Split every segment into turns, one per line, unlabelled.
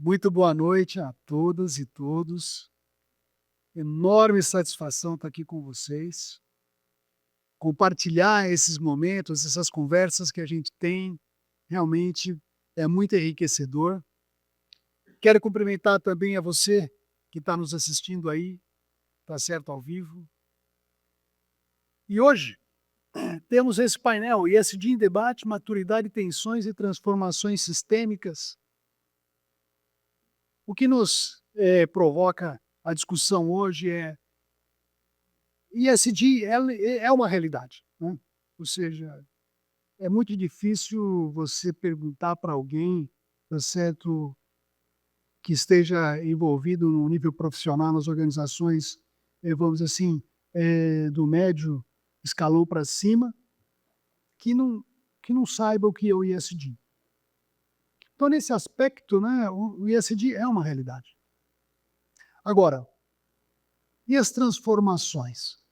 Muito boa noite a todas e todos. Enorme satisfação estar aqui com vocês. Compartilhar esses momentos, essas conversas que a gente tem, realmente é muito enriquecedor. Quero cumprimentar também a você que está nos assistindo aí, tá certo, ao vivo. E hoje temos esse painel, ESG em debate, maturidade, tensões e transformações sistêmicas. O que nos provoca a discussão hoje é ESG é uma realidade, né? Ou seja, é muito difícil você perguntar para alguém, tá certo, que esteja envolvido no nível profissional nas organizações, vamos dizer assim, do médio escalão para cima, que não saiba o que é o ESG. Então, nesse aspecto, né, o ESG é uma realidade. Agora, e as transformações?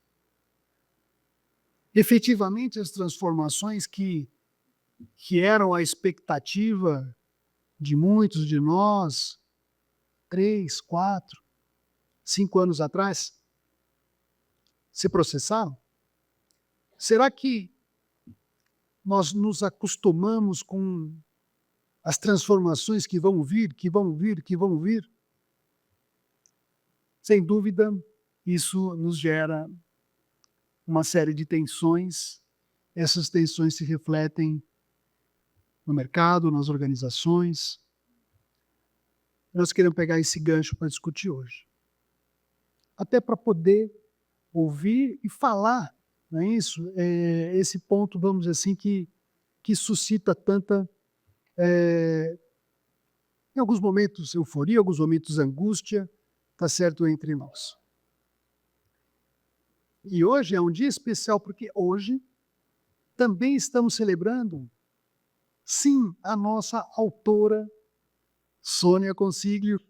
Efetivamente, as transformações que eram a expectativa de muitos de nós 3, 4, 5 anos atrás, se processaram? Será que nós nos acostumamos com as transformações que vão vir, que vão vir, que vão vir? Sem dúvida, isso nos gera uma série de tensões. Essas tensões se refletem no mercado, nas organizações. Nós queremos pegar esse gancho para discutir hoje. Até para poder ouvir e falar, não é isso? Esse ponto, vamos dizer assim, que suscita tanta, em alguns momentos, euforia, em alguns momentos, angústia, tá certo, entre nós. E hoje é um dia especial, porque hoje também estamos celebrando, sim, a nossa autora, Sônia Consiglio.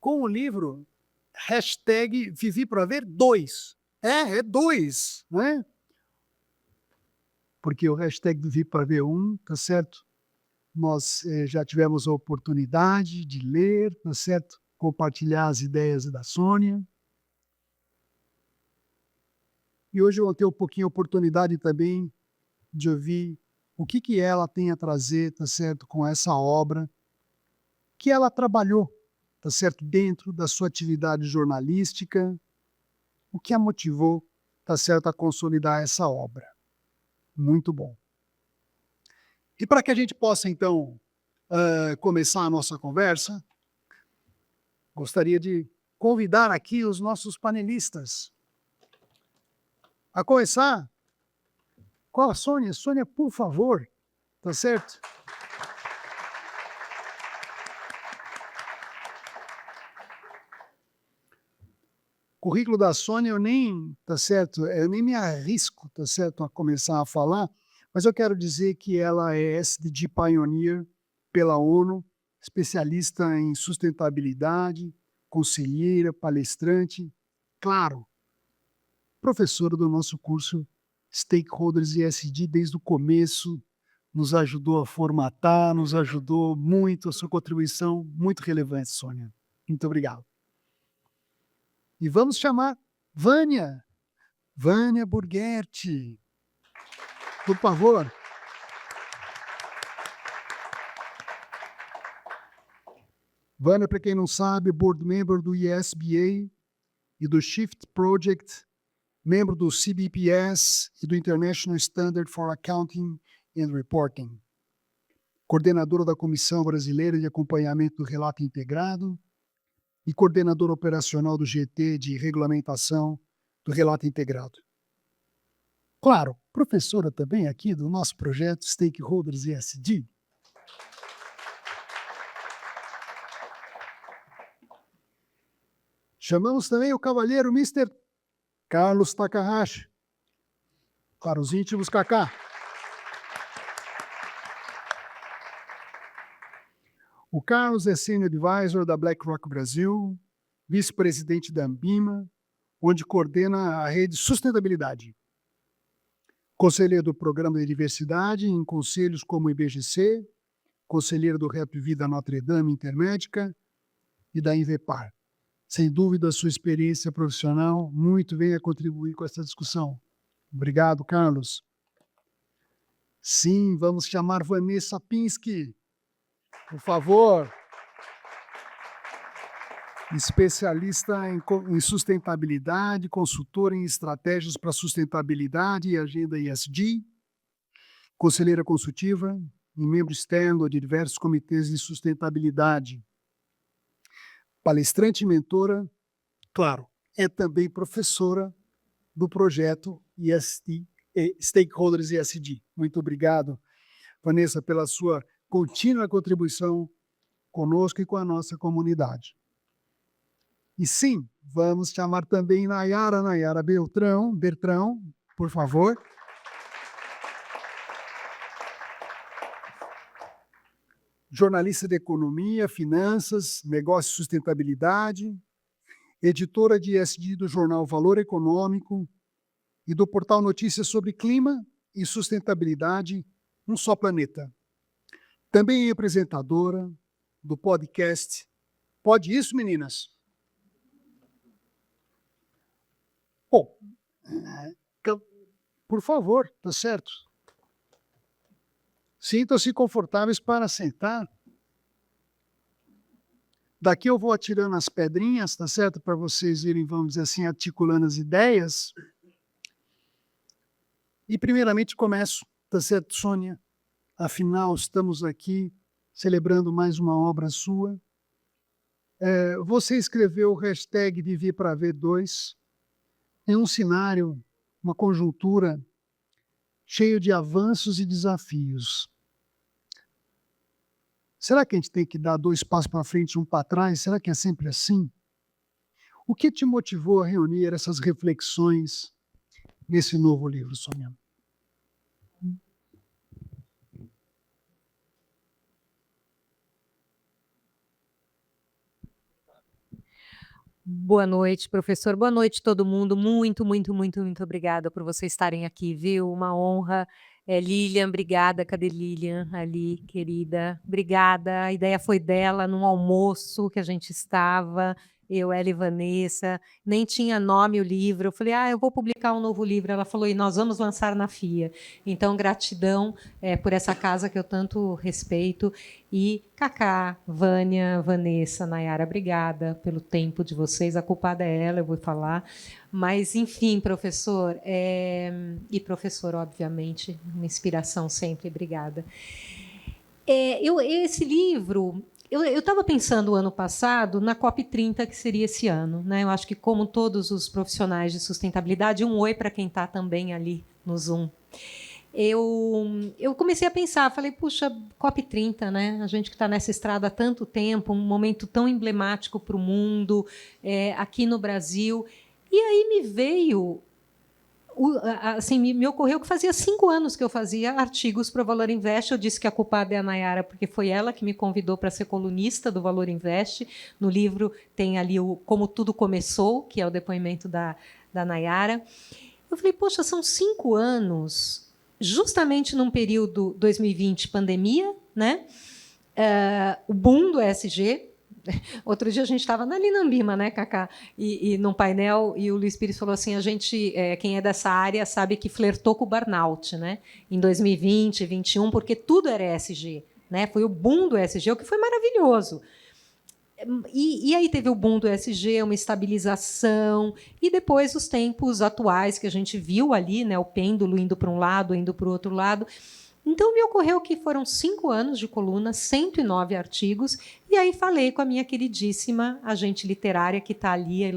Com o livro #Vivi para Ver 2. É 2, não é? Porque o Vivi para Ver 1, tá certo? Nós já tivemos a oportunidade de ler, tá certo? Compartilhar as ideias da Sônia. E hoje eu vou ter um pouquinho a oportunidade também de ouvir o que ela tem a trazer, tá certo? Com essa obra que ela trabalhou, tá certo? Dentro da sua atividade jornalística, o que a motivou, tá certo? A consolidar essa obra. Muito bom. E para que a gente possa, então, começar a nossa conversa, gostaria de convidar aqui os nossos panelistas. A começar com a Sônia. Sônia, por favor, tá certo? O currículo da Sônia eu nem, tá certo? Eu nem me arrisco, tá certo, a começar a falar, mas eu quero dizer que ela é SDG Pioneer pela ONU, especialista em sustentabilidade, conselheira, palestrante, claro, professora do nosso curso Stakeholders ESG desde o começo, nos ajudou a formatar, nos ajudou muito, a sua contribuição muito relevante, Sônia. Muito obrigado. E vamos chamar Vânia Burgherti, por favor. Vânia, para quem não sabe, board member do ISBA e do Shift Project, membro do CBPS e do International Standard for Accounting and Reporting, coordenadora da Comissão Brasileira de Acompanhamento do Relato Integrado e coordenadora operacional do GT de Regulamentação do Relato Integrado. Claro, professora também aqui do nosso projeto Stakeholders ESG. Chamamos também o cavalheiro Mr. Carlos Takahashi. Para os íntimos, Kaká. O Carlos é Senior Advisor da BlackRock Brasil, vice-presidente da Ambima, onde coordena a rede Sustentabilidade. Conselheira do Programa de Diversidade em conselhos como o IBGC, conselheira do Rap Vida Notre Dame Intermédica e da Invepar. Sem dúvida, a sua experiência profissional muito vem a contribuir com essa discussão. Obrigado, Carlos. Sim, vamos chamar Vanessa Pinsky, por favor. Especialista em sustentabilidade, consultora em estratégias para sustentabilidade e agenda ESG, conselheira consultiva e membro externo de diversos comitês de sustentabilidade. Palestrante e mentora, claro, é também professora do projeto Stakeholders ESG. Muito obrigado, Vanessa, pela sua contínua contribuição conosco e com a nossa comunidade. E sim, vamos chamar também Nayara Bertrão, por favor. Jornalista de Economia, Finanças, Negócio e Sustentabilidade, editora de ESG do jornal Valor Econômico e do portal Notícias sobre Clima e Sustentabilidade, Um Só Planeta. Também é apresentadora do podcast. Pode isso, meninas? Bom, por favor, tá certo? Sintam-se confortáveis para sentar. Daqui eu vou atirando as pedrinhas, tá certo? Para vocês irem, vamos dizer assim, articulando as ideias. E primeiramente começo, tá certo, Sônia? Afinal, estamos aqui celebrando mais uma obra sua. Você escreveu o hashtag Viver para Ver 2. É um cenário, uma conjuntura cheio de avanços e desafios. Será que a gente tem que dar 2 passos para frente e 1 para trás? Será que é sempre assim? O que te motivou a reunir essas reflexões nesse novo livro, Sônia?
Boa noite, professor. Boa noite, todo mundo. Muito obrigada por vocês estarem aqui, viu? Uma honra. Lilian, obrigada. Cadê Lilian? Ali, querida. Obrigada. A ideia foi dela num almoço que a gente estava, eu, ela e Vanessa. Nem tinha nome o livro. Eu falei, eu vou publicar um novo livro. Ela falou, e nós vamos lançar na FIA. Então, gratidão por essa casa que eu tanto respeito. E Cacá, Vânia, Vanessa, Nayara, obrigada pelo tempo de vocês. A culpada é ela, eu vou falar. Mas, enfim, professor, e professor, obviamente, uma inspiração sempre, obrigada. Esse livro, eu estava pensando ano passado na COP30, que seria esse ano, né? Eu acho que, como todos os profissionais de sustentabilidade, um oi para quem está também ali no Zoom. Eu comecei a pensar, falei, puxa, COP30, né? A gente que está nessa estrada há tanto tempo, um momento tão emblemático para o mundo, aqui no Brasil. E aí me veio, assim, me ocorreu que fazia 5 anos que eu fazia artigos para o Valor Invest. Eu disse que a culpada é a Nayara, porque foi ela que me convidou para ser colunista do Valor Invest. No livro tem ali o Como Tudo Começou, que é o depoimento da Nayara. Eu falei, poxa, são 5 anos... justamente num período 2020, pandemia, né? O boom do ESG. Outro dia a gente estava na Linambima, né, Cacá? E num painel, e o Luiz Pires falou assim, a gente, quem é dessa área sabe que flertou com o burnout, né? Em 2020, 2021, porque tudo era ESG, né? Foi o boom do ESG, o que foi maravilhoso. E aí teve o boom do ESG, uma estabilização, e depois os tempos atuais que a gente viu ali, né, o pêndulo indo para um lado, indo para o outro lado. Então, me ocorreu que foram 5 anos de coluna, 109 artigos, e aí falei com a minha queridíssima agente literária, que está ali, a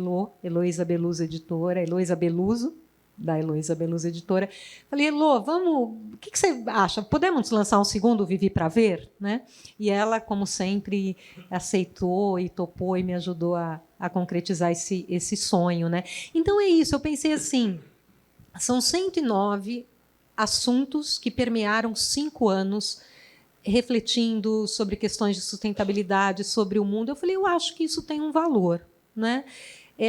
Heloísa Beluso, editora, Heloísa Beluso, da Heloísa Beluso Editora. Falei, Elô, vamos, o que você acha? Podemos lançar um segundo Vivi para Ver? Né? E ela, como sempre, aceitou e topou e me ajudou a concretizar esse sonho. Né? Então, é isso. Eu pensei assim, são 109 assuntos que permearam 5 anos refletindo sobre questões de sustentabilidade, sobre o mundo. Eu falei, eu acho que isso tem um valor. Né?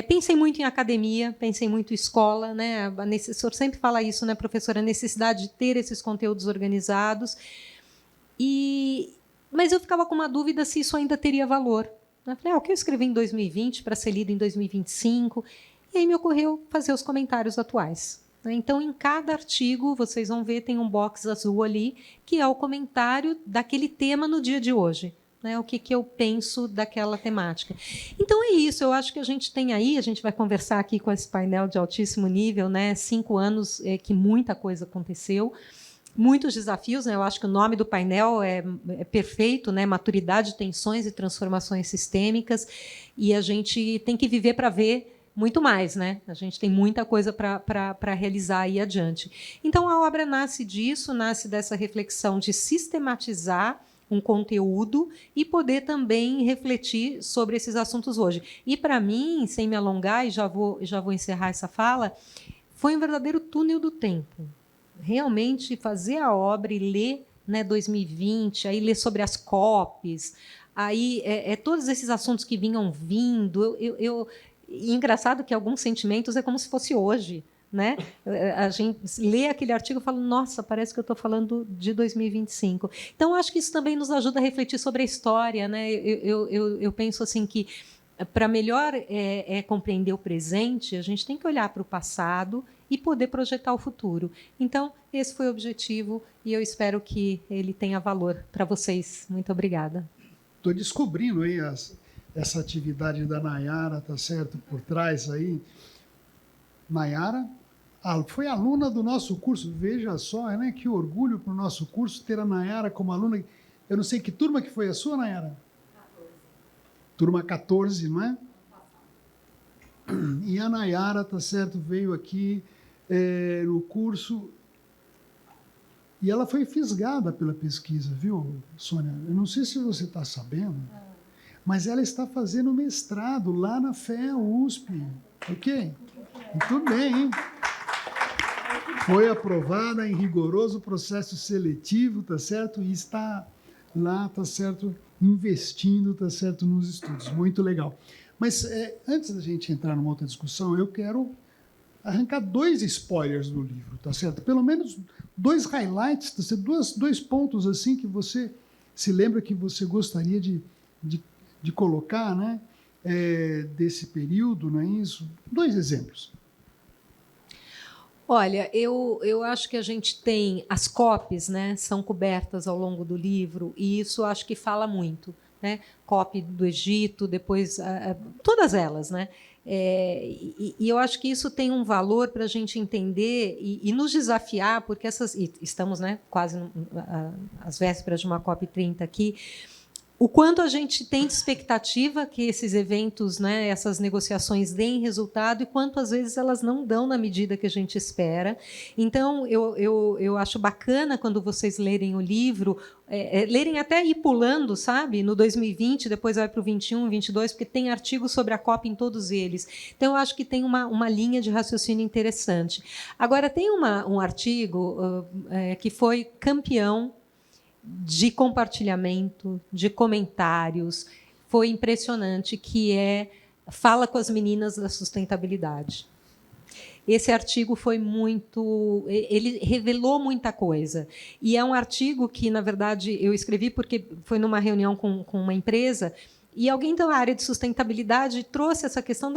Pensem muito em academia, pensem muito em escola, né? O senhor sempre fala isso, né, professora? A necessidade de ter esses conteúdos organizados. Mas eu ficava com uma dúvida se isso ainda teria valor. Eu falei, o que eu escrevi em 2020 para ser lido em 2025? E aí me ocorreu fazer os comentários atuais. Então, em cada artigo, vocês vão ver, tem um box azul ali, que é o comentário daquele tema no dia de hoje. O que eu penso daquela temática. Então, é isso. Eu acho que a gente tem aí, a gente vai conversar aqui com esse painel de altíssimo nível, 5 anos que muita coisa aconteceu, muitos desafios. Eu acho que o nome do painel é perfeito, maturidade, tensões e transformações sistêmicas, e a gente tem que viver para ver muito mais, A gente tem muita coisa para realizar aí adiante. Então, a obra nasce disso, nasce dessa reflexão de sistematizar um conteúdo e poder também refletir sobre esses assuntos hoje. E, para mim, sem me alongar, e já vou encerrar essa fala, foi um verdadeiro túnel do tempo. Realmente fazer a obra e ler 2020, aí ler sobre as COPs, aí todos esses assuntos que vinham vindo. E engraçado que alguns sentimentos é como se fosse hoje. A gente lê aquele artigo e fala, nossa, parece que eu estou falando de 2025. Então, acho que isso também nos ajuda a refletir sobre a história. Eu penso assim que, para melhor compreender o presente, a gente tem que olhar para o passado e poder projetar o futuro. Então, esse foi o objetivo e eu espero que ele tenha valor para vocês. Muito obrigada.
Estou descobrindo aí essa atividade da Nayara, tá certo, por trás aí. Nayara foi aluna do nosso curso, veja só, que orgulho para o nosso curso ter a Nayara como aluna. Eu não sei que turma que foi a sua, Nayara? 14. Turma 14, não é? E a Nayara, tá certo, veio aqui no curso e ela foi fisgada pela pesquisa, viu, Sônia? Eu não sei se você está sabendo, mas ela está fazendo mestrado lá na FEA USP, ok? Muito bem, hein? Foi aprovada em rigoroso processo seletivo, tá certo? E está lá, tá certo, investindo, tá certo, nos estudos. Muito legal. Mas antes da gente entrar numa outra discussão, eu quero arrancar 2 spoilers do livro, tá certo? Pelo menos 2 highlights, tá certo? Dois pontos assim que você se lembra que você gostaria de colocar, desse período, não é isso? 2 exemplos.
Olha, eu acho que a gente tem as COPs, são cobertas ao longo do livro, e isso acho que fala muito. COP do Egito, depois todas elas. E eu acho que isso tem um valor para a gente entender e nos desafiar, porque estamos quase às vésperas de uma COP 30 aqui, o quanto a gente tem de expectativa que esses eventos, essas negociações deem resultado e quanto, às vezes, elas não dão na medida que a gente espera. Então, eu acho bacana quando vocês lerem o livro, lerem até ir pulando, sabe? No 2020, depois vai para o 21, 22, porque tem artigos sobre a COP em todos eles. Então, eu acho que tem uma linha de raciocínio interessante. Agora, tem um artigo que foi campeão de compartilhamento, de comentários, foi impressionante, que Fala com as Meninas da Sustentabilidade. Esse artigo foi muito... Ele revelou muita coisa. E é um artigo que, na verdade, eu escrevi porque foi numa reunião com uma empresa e alguém da área de sustentabilidade trouxe essa questão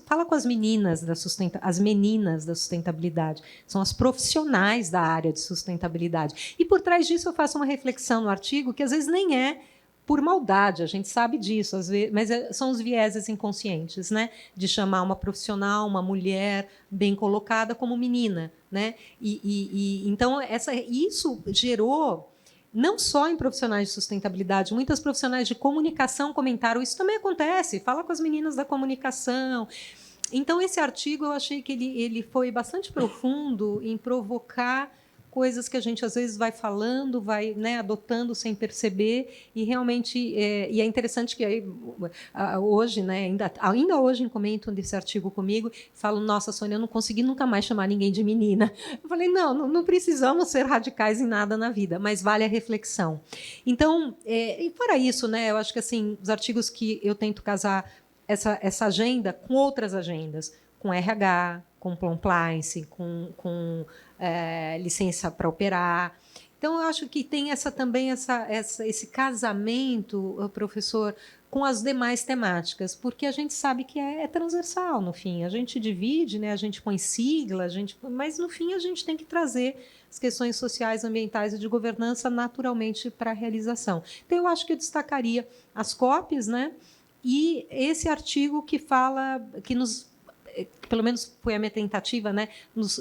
fala com as meninas as meninas da sustentabilidade. São as profissionais da área de sustentabilidade. E, por trás disso, eu faço uma reflexão no artigo que, às vezes, nem é por maldade, a gente sabe disso, às vezes, mas são os vieses inconscientes, de chamar uma profissional, uma mulher bem colocada como menina. Então, isso gerou... Não só em profissionais de sustentabilidade, muitas profissionais de comunicação comentaram, isso também acontece, fala com as meninas da comunicação. Então, esse artigo, eu achei que ele foi bastante profundo em provocar coisas que a gente, às vezes, vai falando, vai adotando sem perceber, e realmente e é interessante que aí, hoje, ainda hoje, comentam desse artigo comigo, falo, nossa, Sônia, eu não consegui nunca mais chamar ninguém de menina. Eu falei, não precisamos ser radicais em nada na vida, mas vale a reflexão. Então, e fora isso, eu acho que assim, os artigos que eu tento casar essa agenda com outras agendas, com RH, com compliance, com licença para operar. Então, eu acho que tem esse casamento, professor, com as demais temáticas, porque a gente sabe que é transversal, no fim. A gente divide, né, a gente põe sigla, mas, no fim, a gente tem que trazer as questões sociais, ambientais e de governança naturalmente para a realização. Então, eu acho que eu destacaria as COPs, né, e esse artigo que fala, que nos, pelo menos foi a minha tentativa, né, nos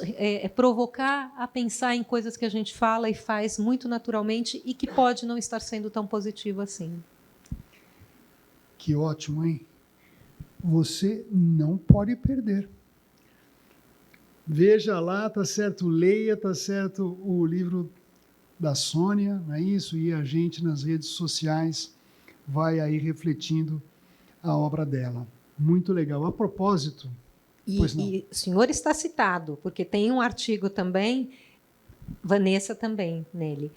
provocar a pensar em coisas que a gente fala e faz muito naturalmente e que pode não estar sendo tão positivo assim.
Que ótimo, hein? Você não pode perder. Veja lá, tá certo? Leia, tá certo? O livro da Sônia, não é isso? E a gente nas redes sociais vai aí refletindo a obra dela. Muito legal. A propósito...
E o senhor está citado, porque tem um artigo também, Vanessa também, nele.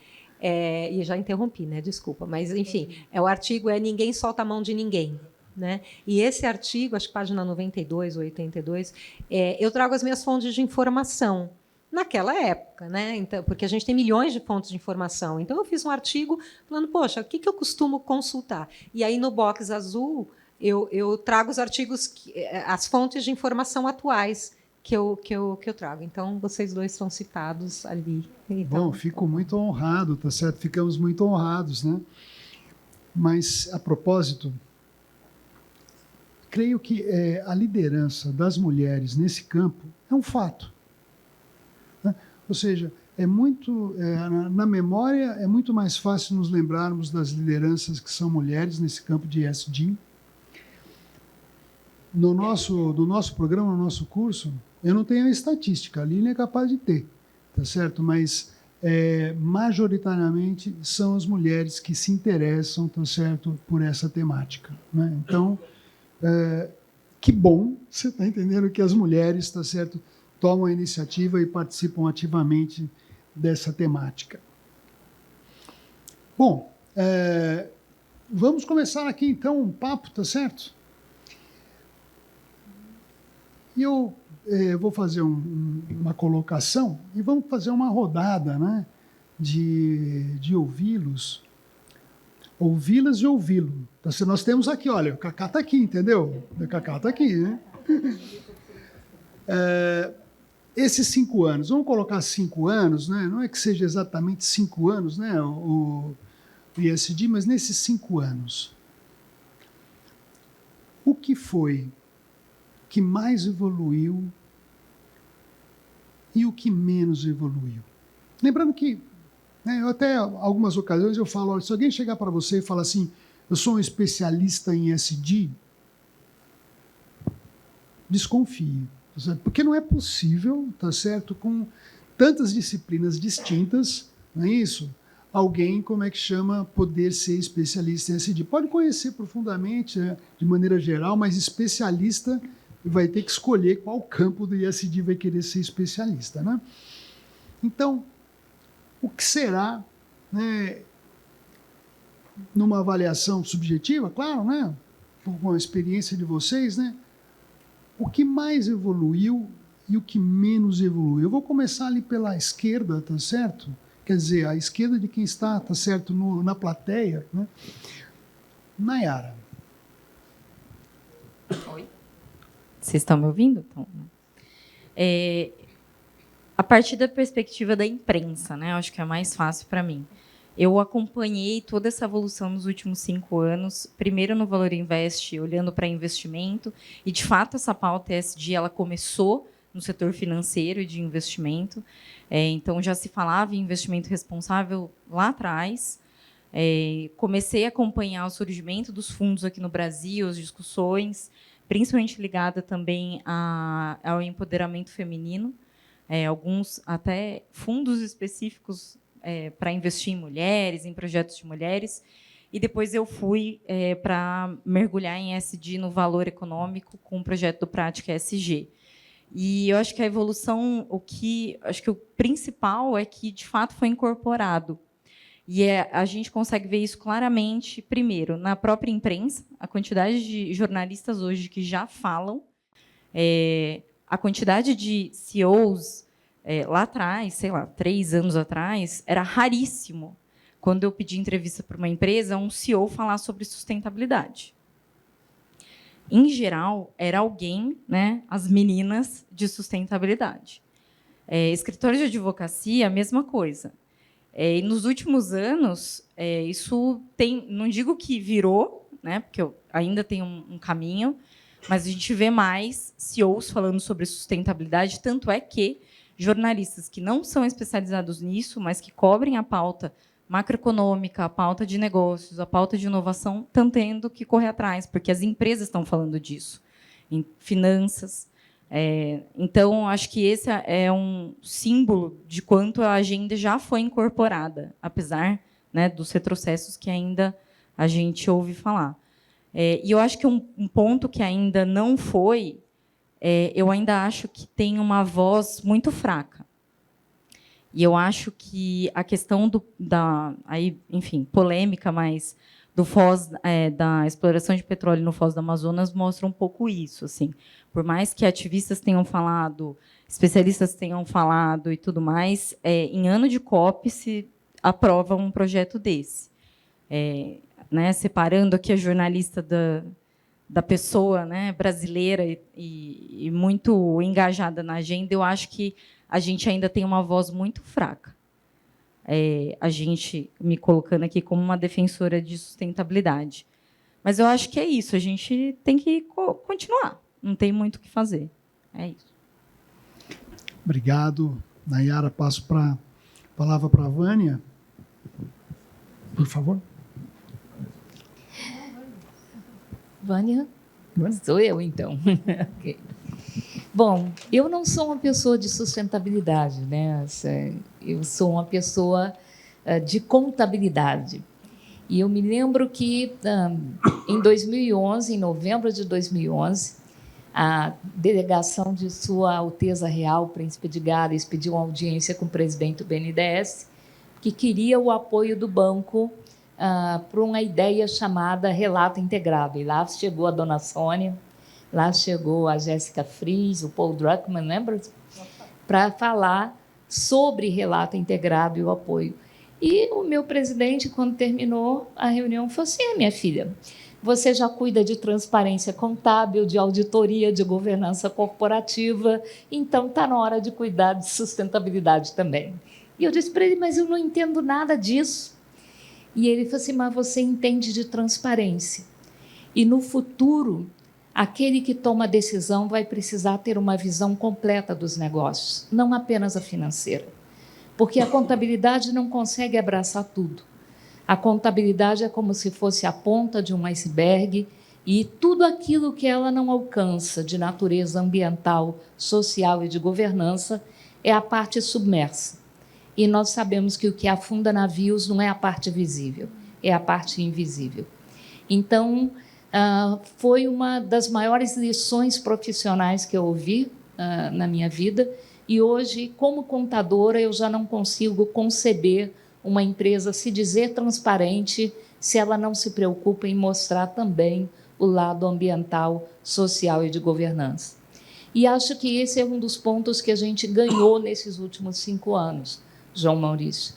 E já interrompi, né? Desculpa, mas, enfim, o artigo é Ninguém Solta a Mão de Ninguém. Né? E esse artigo, acho que página 92 ou 82, eu trago as minhas fontes de informação naquela época, né? Então, porque a gente tem milhões de fontes de informação. Então, eu fiz um artigo falando, poxa, o que eu costumo consultar? E aí, no box azul, eu trago os artigos, as fontes de informação atuais que eu trago. Então, vocês dois são citados ali. Então,
bom, fico muito honrado, tá certo? Ficamos muito honrados, né? Mas, a propósito, creio que a liderança das mulheres nesse campo é um fato. Né? Ou seja, na memória é muito mais fácil nos lembrarmos das lideranças que são mulheres nesse campo de ESG. Do nosso programa, no nosso curso, eu não tenho a estatística, a Lilian é capaz de ter, tá certo? Mas, majoritariamente, são as mulheres que se interessam, tá certo, por essa temática. Né? Então, que bom, você está entendendo que as mulheres, tá certo, tomam a iniciativa e participam ativamente dessa temática. Bom, vamos começar aqui, então, um papo, tá certo? E eu vou fazer uma colocação e vamos fazer uma rodada, né, de ouvi-los, ouvi-las e ouvi-lo. Então, se nós temos aqui, olha, o Cacá está aqui, entendeu? O Cacá está aqui, né? Esses 5 anos, vamos colocar 5 anos, né? Não é que seja exatamente 5 anos, né, o ISD, mas nesses 5 anos, o que foi que mais evoluiu e o que menos evoluiu? Lembrando que, né, eu até algumas ocasiões eu falo, olha, se alguém chegar para você e falar assim, eu sou um especialista em ESG, desconfie, tá certo? Porque não é possível, tá certo, com tantas disciplinas distintas, não é isso? Alguém, como é que chama, poder ser especialista em ESG. Pode conhecer profundamente, de maneira geral, mas especialista vai ter que escolher qual campo do ISD vai querer ser especialista, né? Então, o que será, né, numa avaliação subjetiva, claro, né, com a experiência de vocês, né, o que mais evoluiu e o que menos evoluiu? Eu vou começar ali pela esquerda, tá certo? Quer dizer, a esquerda de quem está, tá certo, na plateia, né? Nayara.
Oi. Vocês estão me ouvindo? Então, a partir da perspectiva da imprensa, né, eu acho que é mais fácil para mim. Eu acompanhei toda essa evolução nos últimos 5 anos, primeiro no Valor Invest, olhando para investimento, e, de fato, essa pauta ESG ela começou no setor financeiro e de investimento, então já se falava em investimento responsável lá atrás. Comecei a acompanhar o surgimento dos fundos aqui no Brasil, as discussões, principalmente ligada também ao empoderamento feminino, alguns até fundos específicos para investir em mulheres, em projetos de mulheres, e depois eu fui para mergulhar em ESG no valor econômico com o projeto do Prática ESG. E eu acho que a evolução, acho que o principal é que, de fato, foi incorporado. E a gente consegue ver isso claramente, primeiro, na própria imprensa, a quantidade de jornalistas hoje que já falam, a quantidade de CEOs lá atrás, sei lá, 3 anos atrás, era raríssimo, quando eu pedi entrevista para uma empresa, um CEO falar sobre sustentabilidade. Em geral, era alguém, né, as meninas de sustentabilidade. Escritório de advocacia, a mesma coisa. E nos últimos anos, isso tem, não digo que virou, né, porque ainda tem um caminho, mas a gente vê mais CEOs falando sobre sustentabilidade, tanto é que jornalistas que não são especializados nisso, mas que cobrem a pauta macroeconômica, a pauta de negócios, a pauta de inovação, estão tendo que correr atrás, porque as empresas estão falando disso, em finanças. Então, acho que esse é um símbolo de quanto a agenda já foi incorporada, apesar, né, dos retrocessos que ainda a gente ouve falar. E eu acho que um ponto que ainda não foi, eu ainda acho que tem uma voz muito fraca. E eu acho que a questão aí, enfim, polêmica, mas do Foz, da exploração de petróleo no Foz do Amazonas mostra um pouco isso. Assim. Por mais que ativistas tenham falado, especialistas tenham falado e tudo mais, em ano de COP se aprova um projeto desse. Né, separando aqui a jornalista da pessoa, né, brasileira e muito engajada na agenda, eu acho que a gente ainda tem uma voz muito fraca. A gente me colocando aqui como uma defensora de sustentabilidade. Mas eu acho que é isso, a gente tem que continuar, não tem muito o que fazer. É isso.
Obrigado, Nayara. Passo a palavra para a Vânia. Por favor.
Vânia? Sou eu, então. Okay. Bom, eu não sou uma pessoa de sustentabilidade, né? Eu sou uma pessoa de contabilidade. E eu me lembro que, em 2011, em novembro de 2011, a delegação de Sua Alteza Real, Príncipe de Gales, pediu uma audiência com o presidente do BNDES, que queria o apoio do banco para uma ideia chamada Relato Integrado. E lá chegou a dona Sônia, lá chegou a Jéssica Fries, o Paul Druckmann, lembra? Para falar sobre relato integrado e o apoio. E o meu presidente, quando terminou a reunião, falou assim: minha filha, você já cuida de transparência contábil, de auditoria, de governança corporativa, então está na hora de cuidar de sustentabilidade também. E eu disse para ele: mas eu não entendo nada disso. E ele falou assim: mas você entende de transparência. E no futuro, aquele que toma a decisão vai precisar ter uma visão completa dos negócios, não apenas a financeira. Porque a contabilidade não consegue abraçar tudo. A contabilidade é como se fosse a ponta de um iceberg e tudo aquilo que ela não alcança de natureza ambiental, social e de governança é a parte submersa. E nós sabemos que o que afunda navios não é a parte visível, é a parte invisível. Então, foi uma das maiores lições profissionais que eu ouvi na minha vida, e hoje, como contadora, eu já não consigo conceber uma empresa se dizer transparente se ela não se preocupa em mostrar também o lado ambiental, social e de governança. E acho que esse é um dos pontos que a gente ganhou nesses últimos 5 anos, João Maurício.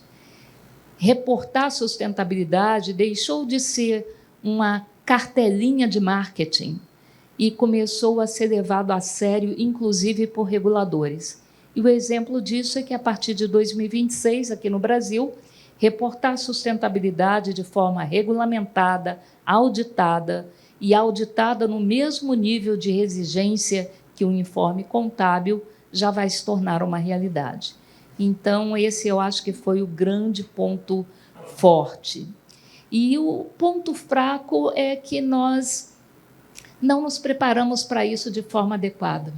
Reportar sustentabilidade deixou de ser uma cartelinha de marketing e começou a ser levado a sério, inclusive por reguladores. E o exemplo disso é que, a partir de 2026, aqui no Brasil, reportar sustentabilidade de forma regulamentada, auditada e auditada no mesmo nível de exigência que o informe contábil já vai se tornar uma realidade. Então, esse eu acho que foi o grande ponto forte. E o ponto fraco é que nós não nos preparamos para isso de forma adequada.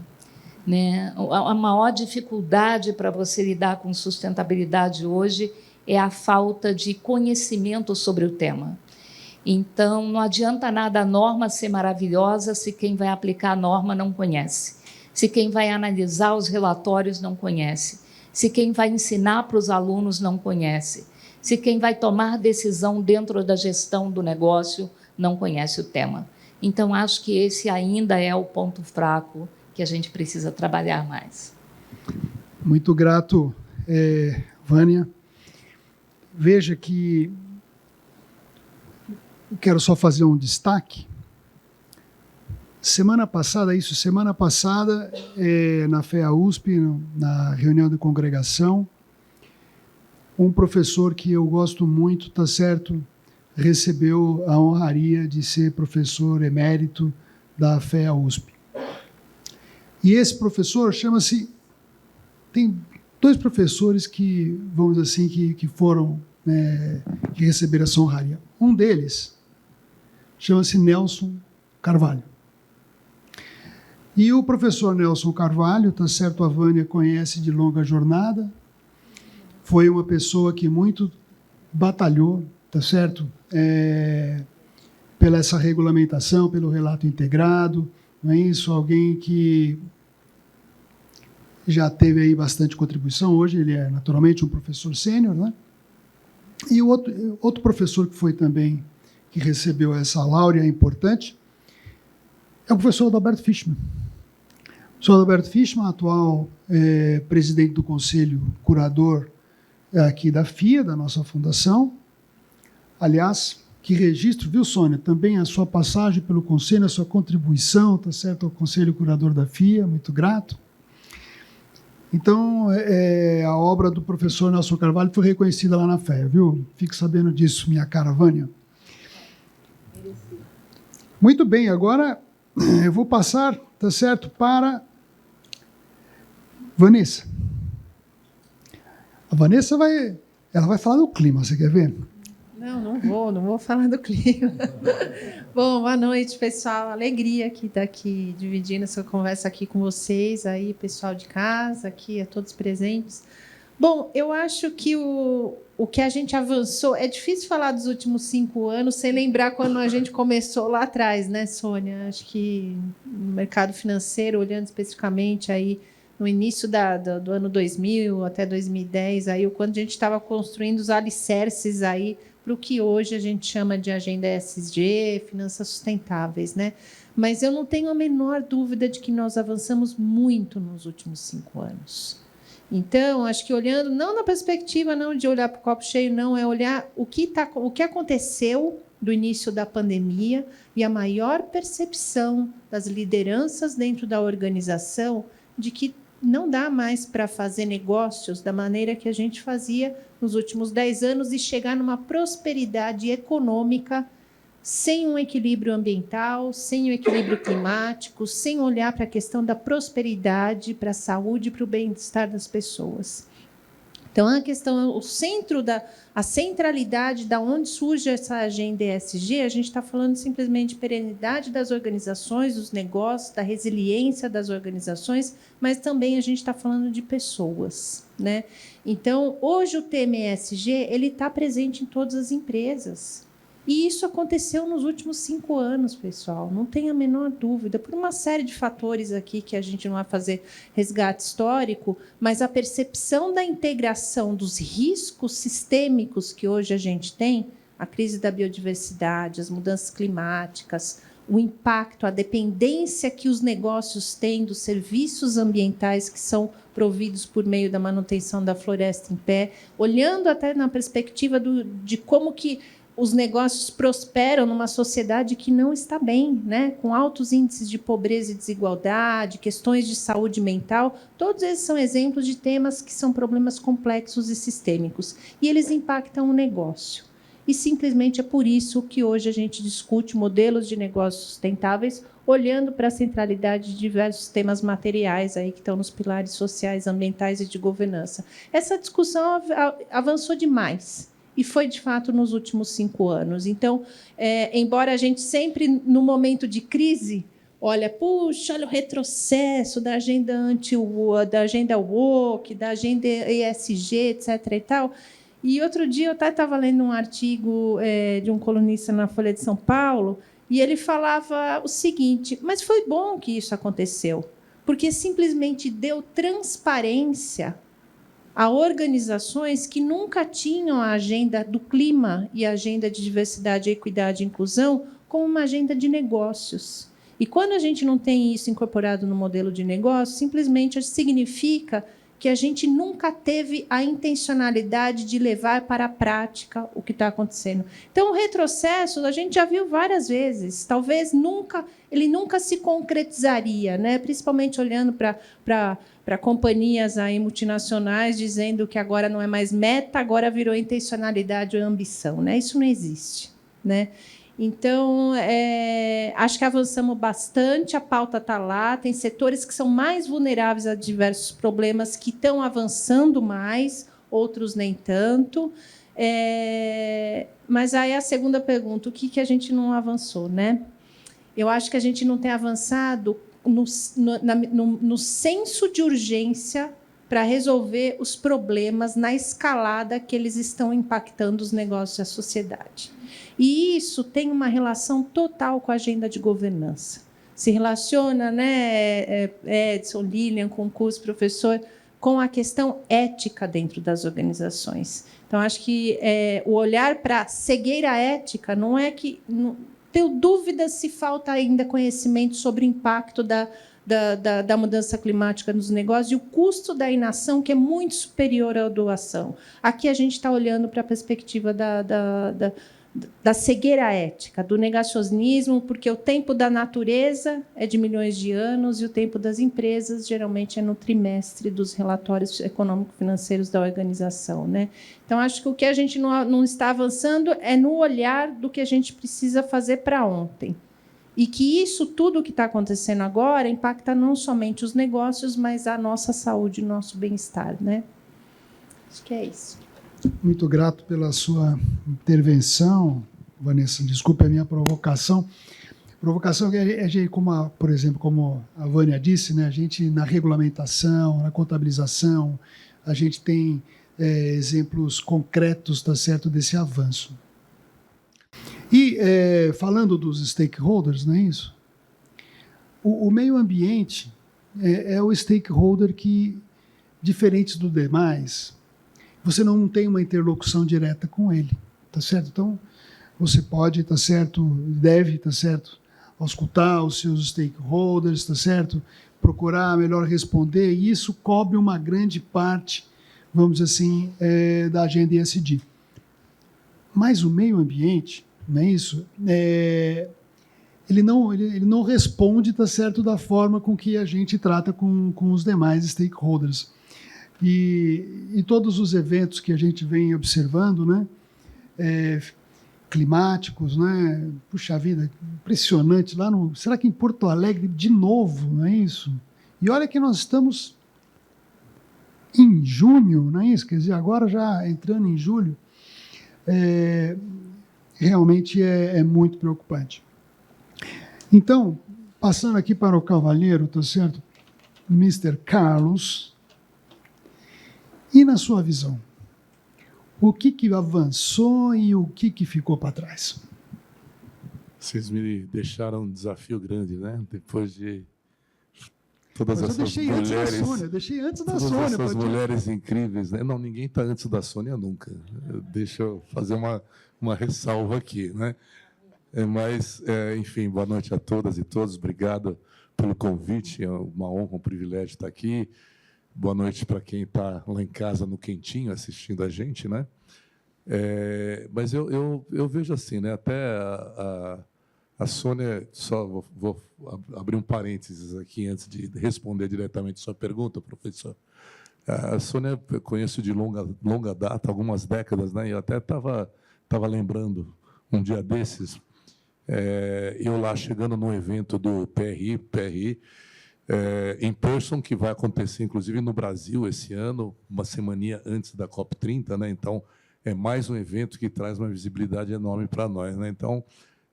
Né? A maior dificuldade para você lidar com sustentabilidade hoje é a falta de conhecimento sobre o tema. Então, não adianta nada a norma ser maravilhosa se quem vai aplicar a norma não conhece, se quem vai analisar os relatórios não conhece, se quem vai ensinar para os alunos não conhece, se quem vai tomar decisão dentro da gestão do negócio não conhece o tema. Então, acho que esse ainda é o ponto fraco que a gente precisa trabalhar mais.
Muito grato, Vânia. Veja que eu quero só fazer um destaque. Semana passada, na FEA USP, na reunião de congregação, um professor que eu gosto muito, tá certo, recebeu a honraria de ser professor emérito da FEA USP. E esse professor chama-se... Tem 2 professores que, vamos dizer assim, que foram, que receberam essa honraria. Um deles chama-se Nelson Carvalho. E o professor Nelson Carvalho, tá certo, a Vânia conhece de longa jornada, foi uma pessoa que muito batalhou, tá certo, pela essa regulamentação, pelo relato integrado, não é isso? Alguém que já teve aí bastante contribuição, hoje ele é naturalmente um professor sênior, né? E o outro professor que foi também, que recebeu essa láurea importante, é o professor Adalberto Fischmann. O professor Adalberto Fischmann, atual presidente do Conselho Curador aqui da FIA, da nossa fundação. Aliás, que registro, viu, Sônia? Também a sua passagem pelo Conselho, a sua contribuição, tá certo, ao Conselho Curador da FIA, muito grato. Então, a obra do professor Nelson Carvalho foi reconhecida lá na FEA, viu? Fique sabendo disso, minha cara Vânia. Muito bem, agora eu vou passar, tá certo, para Vanessa. A Vanessa vai falar do clima, você quer ver?
Não vou falar do clima. Bom, boa noite, pessoal. Alegria que estar aqui dividindo essa conversa aqui com vocês, aí, pessoal de casa, aqui, a todos presentes. Bom, eu acho que o que a gente avançou, é difícil falar dos últimos 5 anos sem lembrar quando a gente começou lá atrás, né, Sônia? Acho que no mercado financeiro, olhando especificamente aí no início do ano 2000 até 2010, aí, o quanto a gente estava construindo os alicerces aí para o que hoje a gente chama de agenda ESG, finanças sustentáveis, né? Mas eu não tenho a menor dúvida de que nós avançamos muito nos últimos 5 anos. Então, acho que olhando, não na perspectiva não de olhar para o copo cheio, não, é olhar o que aconteceu do início da pandemia e a maior percepção das lideranças dentro da organização de que não dá mais para fazer negócios da maneira que a gente fazia nos últimos 10 anos e chegar numa prosperidade econômica sem um equilíbrio ambiental, sem um equilíbrio climático, sem olhar para a questão da prosperidade, para a saúde e para o bem-estar das pessoas. Então, a questão, a centralidade da onde surge essa agenda ESG, a gente está falando simplesmente de perenidade das organizações, dos negócios, da resiliência das organizações, mas também a gente está falando de pessoas, né? Então, hoje o tema ESG ele está presente em todas as empresas. E isso aconteceu nos últimos 5 anos, pessoal, não tem a menor dúvida, por uma série de fatores aqui que a gente não vai fazer resgate histórico, mas a percepção da integração dos riscos sistêmicos que hoje a gente tem, a crise da biodiversidade, as mudanças climáticas, o impacto, a dependência que os negócios têm dos serviços ambientais que são providos por meio da manutenção da floresta em pé, olhando até na perspectiva de como que os negócios prosperam numa sociedade que não está bem, né? Com altos índices de pobreza e desigualdade, questões de saúde mental, todos esses são exemplos de temas que são problemas complexos e sistêmicos, e eles impactam o negócio. E simplesmente é por isso que hoje a gente discute modelos de negócios sustentáveis, olhando para a centralidade de diversos temas materiais aí que estão nos pilares sociais, ambientais e de governança. Essa discussão avançou demais. E foi, de fato, nos últimos 5 anos. Então, embora a gente sempre, no momento de crise, olha o retrocesso da agenda da agenda woke, da agenda ESG, etc. e tal. E outro dia eu até estava lendo um artigo de um colunista na Folha de São Paulo, e ele falava o seguinte: mas foi bom que isso aconteceu, porque simplesmente deu transparência a organizações que nunca tinham a agenda do clima e a agenda de diversidade, equidade e inclusão como uma agenda de negócios. E quando a gente não tem isso incorporado no modelo de negócio, simplesmente significa que a gente nunca teve a intencionalidade de levar para a prática o que está acontecendo. Então, o retrocesso a gente já viu várias vezes. Talvez ele nunca se concretizaria, né? Principalmente olhando para companhias aí multinacionais dizendo que agora não é mais meta, agora virou intencionalidade ou ambição, né? Isso não existe, né? Então, acho que avançamos bastante, a pauta está lá, tem setores que são mais vulneráveis a diversos problemas que estão avançando mais, outros nem tanto. Mas aí a segunda pergunta, o que a gente não avançou, né? Eu acho que a gente não tem avançado no senso de urgência para resolver os problemas na escalada que eles estão impactando os negócios e a sociedade. E isso tem uma relação total com a agenda de governança. Se relaciona, né, Edson, Lilian, com o curso, professor, com a questão ética dentro das organizações. Então, acho que o olhar para a cegueira ética não é que... Não, tenho dúvidas se falta ainda conhecimento sobre o impacto da mudança climática nos negócios e o custo da inação, que é muito superior à doação. Aqui a gente está olhando para a perspectiva da cegueira ética, do negacionismo, porque o tempo da natureza é de milhões de anos e o tempo das empresas geralmente é no trimestre dos relatórios econômico-financeiros da organização, né? Então, acho que o que a gente não está avançando é no olhar do que a gente precisa fazer para ontem. E que isso tudo que está acontecendo agora impacta não somente os negócios, mas a nossa saúde, o nosso bem-estar, né? Acho que é isso.
Muito grato pela sua intervenção, Vanessa. Desculpe a minha provocação. Provocação é como, por exemplo, como a Vânia disse, né? A gente na regulamentação, na contabilização, a gente tem exemplos concretos, tá certo, desse avanço. E falando dos stakeholders, não é isso? O meio ambiente é o stakeholder que, diferente do demais, você não tem uma interlocução direta com ele, tá certo? Então, você pode, tá certo, deve, tá certo, auscultar os seus stakeholders, tá certo? Procurar melhor responder, e isso cobre uma grande parte, vamos dizer assim, da agenda ESG. Mas o meio ambiente, não é isso? Ele não responde, tá certo, da forma com que a gente trata com os demais stakeholders. E todos os eventos que a gente vem observando, né, climáticos, né, puxa vida, impressionante, será que em Porto Alegre, de novo, não é isso? E olha que nós estamos em junho, não é isso? Quer dizer, agora já entrando em julho, realmente é muito preocupante. Então, passando aqui para o cavalheiro, tá certo? Mr. Carlos. E na sua visão, o que avançou e o que ficou para trás?
Vocês me deixaram um desafio grande, né? Depois de todas
Mas
essas mulheres...
Eu deixei antes da
todas
Sônia.
essas mulheres incríveis, né? Não, ninguém está antes da Sônia nunca. Deixa eu fazer uma ressalva aqui, né? Mas, enfim, boa noite a todas e todos. Obrigado pelo convite. É uma honra, um privilégio estar aqui. Boa noite para quem está lá em casa no quentinho assistindo a gente, né? Mas eu vejo assim, né? Até a Sônia, só vou abrir um parênteses aqui antes de responder diretamente a sua pergunta, professor. A Sônia eu conheço de longa data, algumas décadas, né? E eu até estava lembrando um dia desses, eu lá chegando num evento do PRI, em person, que vai acontecer, inclusive, no Brasil esse ano, uma semaninha antes da COP30, né? Então, é mais um evento que traz uma visibilidade enorme para nós, né? Então,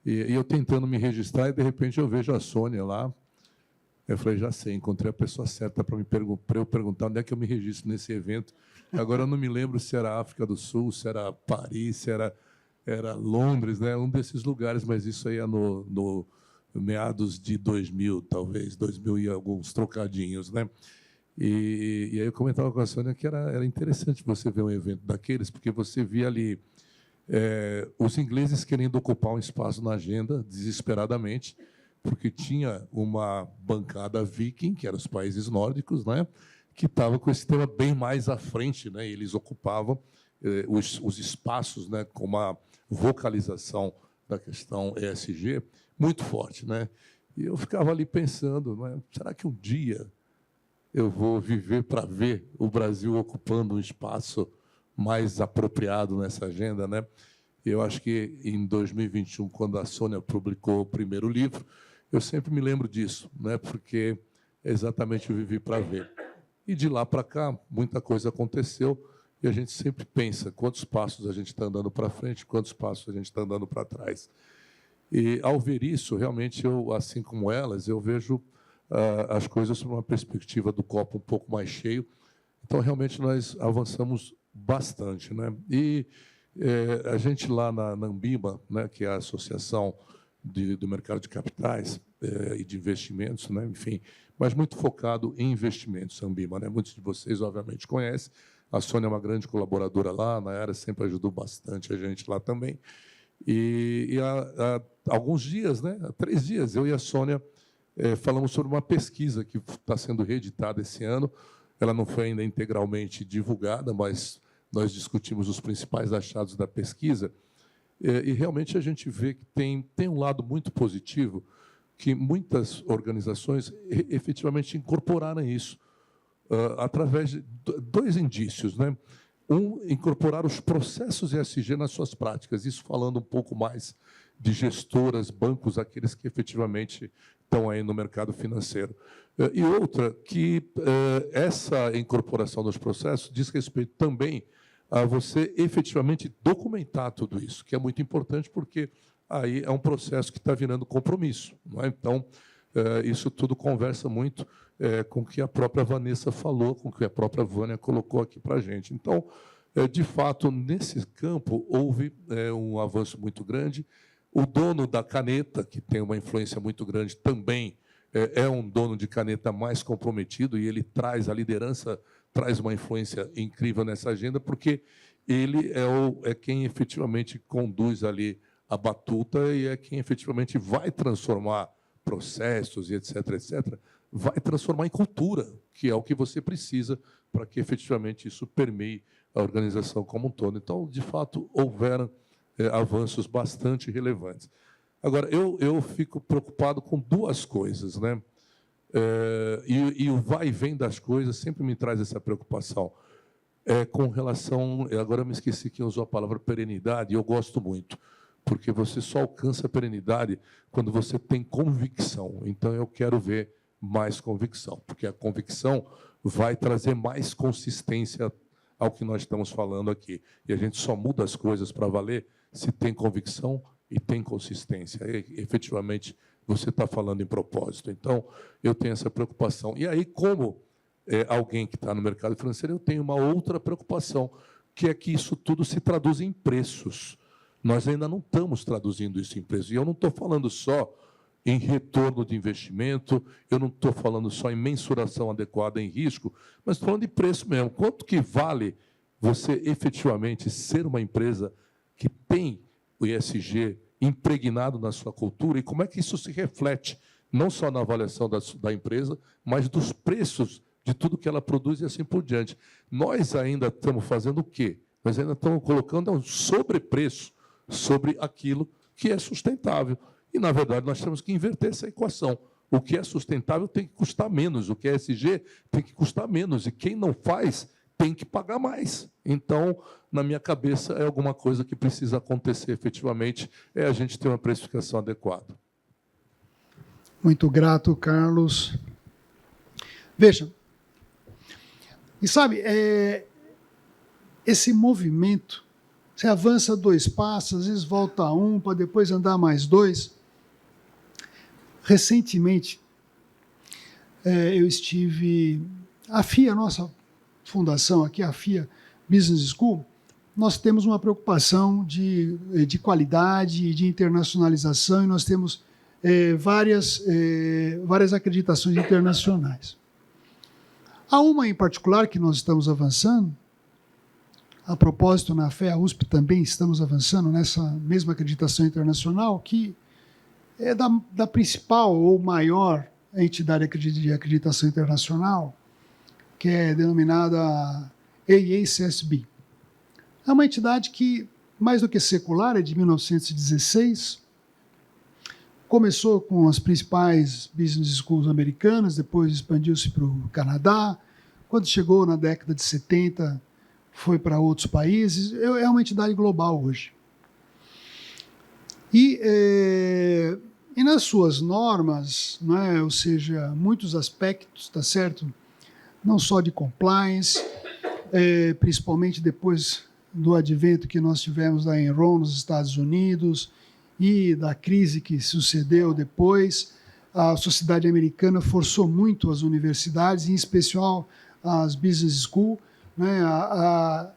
e eu tentando me registrar, e, de repente, eu vejo a Sônia lá. Eu falei, já sei, encontrei a pessoa certa para eu perguntar onde é que eu me registro nesse evento. Agora, eu não me lembro se era África do Sul, se era Paris, se era Londres, né? Um desses lugares, mas isso aí é no meados de 2000, talvez, 2000 e alguns trocadinhos, né? E aí eu comentava com a Sônia que era interessante você ver um evento daqueles, porque você via ali os ingleses querendo ocupar um espaço na agenda desesperadamente, porque tinha uma bancada viking, que eram os países nórdicos, né, que estava com esse tema bem mais à frente, né, e eles ocupavam os espaços, né, com uma vocalização da questão ESG muito forte, né? E eu ficava ali pensando, né, será que um dia eu vou viver para ver o Brasil ocupando um espaço mais apropriado nessa agenda, né? Eu acho que em 2021, quando a Sônia publicou o primeiro livro, eu sempre me lembro disso, né? Porque exatamente eu vivi para ver. E de lá para cá, muita coisa aconteceu e a gente sempre pensa quantos passos a gente está andando para frente, quantos passos a gente está andando para trás. E, ao ver isso, realmente, eu, assim como elas, eu vejo as coisas sob uma perspectiva do copo um pouco mais cheio. Então, realmente, nós avançamos bastante, né? E a gente lá na Ambima, né, que é a Associação do Mercado de Capitais e de Investimentos, né, enfim, mas muito focado em investimentos, Ambima, né? Muitos de vocês, obviamente, conhecem. A Sônia é uma grande colaboradora lá, a Nayara sempre ajudou bastante a gente lá também. E há alguns dias, né, há 3 dias, eu e a Sônia falamos sobre uma pesquisa que está sendo reeditada esse ano. Ela não foi ainda integralmente divulgada, mas nós discutimos os principais achados da pesquisa. E realmente a gente vê que tem um lado muito positivo, que muitas organizações efetivamente incorporaram isso, através de 2 indícios, né? Incorporar os processos ESG nas suas práticas, isso falando um pouco mais de gestoras, bancos, aqueles que efetivamente estão aí no mercado financeiro. E outra, que essa incorporação dos processos diz respeito também a você efetivamente documentar tudo isso, que é muito importante, porque aí é um processo que está virando compromisso, não é? Então, isso tudo conversa muito com o que a própria Vanessa falou, com o que a própria Vânia colocou aqui para a gente. Então, de fato, nesse campo, houve um avanço muito grande. O dono da caneta, que tem uma influência muito grande, também é um dono de caneta mais comprometido, e ele traz a liderança, traz uma influência incrível nessa agenda, porque ele é quem efetivamente conduz ali a batuta e é quem efetivamente vai transformar processos e etc., etc., vai transformar em cultura, que é o que você precisa para que efetivamente isso permeie a organização como um todo. Então, de fato, houveram avanços bastante relevantes. Agora, eu fico preocupado com 2 coisas, né? E o vai e vem das coisas sempre me traz essa preocupação. Com relação... Agora eu me esqueci quem usou a palavra perenidade, e eu gosto muito, porque você só alcança a perenidade quando você tem convicção. Então, eu quero ver mais convicção, porque a convicção vai trazer mais consistência ao que nós estamos falando aqui. E a gente só muda as coisas para valer se tem convicção e tem consistência. E, efetivamente, você está falando em propósito. Então, eu tenho essa preocupação. E aí, como alguém que está no mercado financeiro, eu tenho uma outra preocupação, que é que isso tudo se traduz em preços. Nós ainda não estamos traduzindo isso em preços. E eu não estou falando só em retorno de investimento, eu não estou falando só em mensuração adequada em risco, mas estou falando de preço mesmo. Quanto que vale você efetivamente ser uma empresa que tem o ESG impregnado na sua cultura, e como é que isso se reflete não só na avaliação da empresa, mas dos preços de tudo que ela produz e assim por diante. Nós ainda estamos fazendo o quê? Nós ainda estamos colocando um sobrepreço sobre aquilo que é sustentável. E, na verdade, nós temos que inverter essa equação. O que é sustentável tem que custar menos, o que é ESG tem que custar menos, e quem não faz tem que pagar mais. Então, na minha cabeça, é alguma coisa que precisa acontecer efetivamente, é a gente ter uma precificação adequada.
Muito grato, Carlos. Veja, e sabe, esse movimento, você avança 2 passos, às vezes volta 1, para depois andar mais 2. Recentemente, eu estive... A FIA, nossa fundação aqui, a FIA Business School, nós temos uma preocupação de qualidade e de internacionalização, e nós temos várias acreditações internacionais. Há uma em particular que nós estamos avançando. A propósito, na FEA USP também estamos avançando nessa mesma acreditação internacional, que é da principal ou maior entidade de acreditação internacional, que é denominada AACSB. É uma entidade que, mais do que secular, é de 1916, começou com as principais business schools americanas, depois expandiu-se para o Canadá. Quando chegou na década de 70, foi para outros países. É uma entidade global hoje. E nas suas normas, né, ou seja, muitos aspectos, tá certo? Não só de compliance, principalmente depois do advento que nós tivemos da Enron nos Estados Unidos e da crise que sucedeu depois, a sociedade americana forçou muito as universidades, em especial as business school, né, a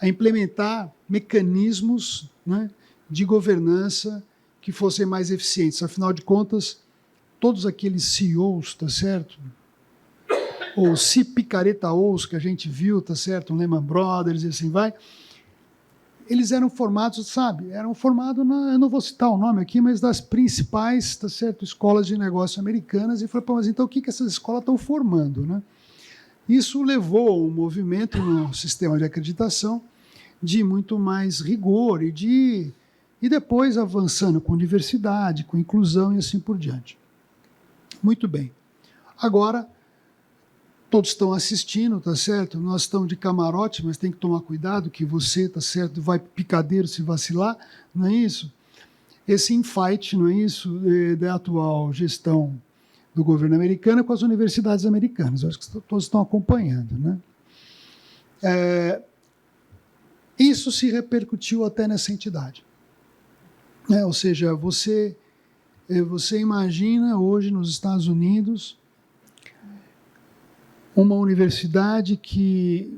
implementar mecanismos, né, de governança que fossem mais eficientes. Afinal de contas, todos aqueles CEOs, tá certo? Ou picareta-os que a gente viu, tá certo? Lehman Brothers e assim vai. Eles eram formados, sabe? Eram formados, eu não vou citar o nome aqui, mas das principais, tá certo? Escolas de negócio americanas. E falei, mas então o que essas escolas estão formando, né? Isso levou a um movimento no sistema de acreditação de muito mais rigor e depois avançando com diversidade, com inclusão e assim por diante. Muito bem. Agora, todos estão assistindo, tá certo? Nós estamos de camarote, mas tem que tomar cuidado que você, tá certo, vai picadeiro se vacilar, não é isso? Esse infight, não é isso, da atual gestão do governo americano com as universidades americanas. Eu acho que todos estão acompanhando, né? Isso se repercutiu até nessa entidade. Ou seja, você imagina hoje nos Estados Unidos uma universidade que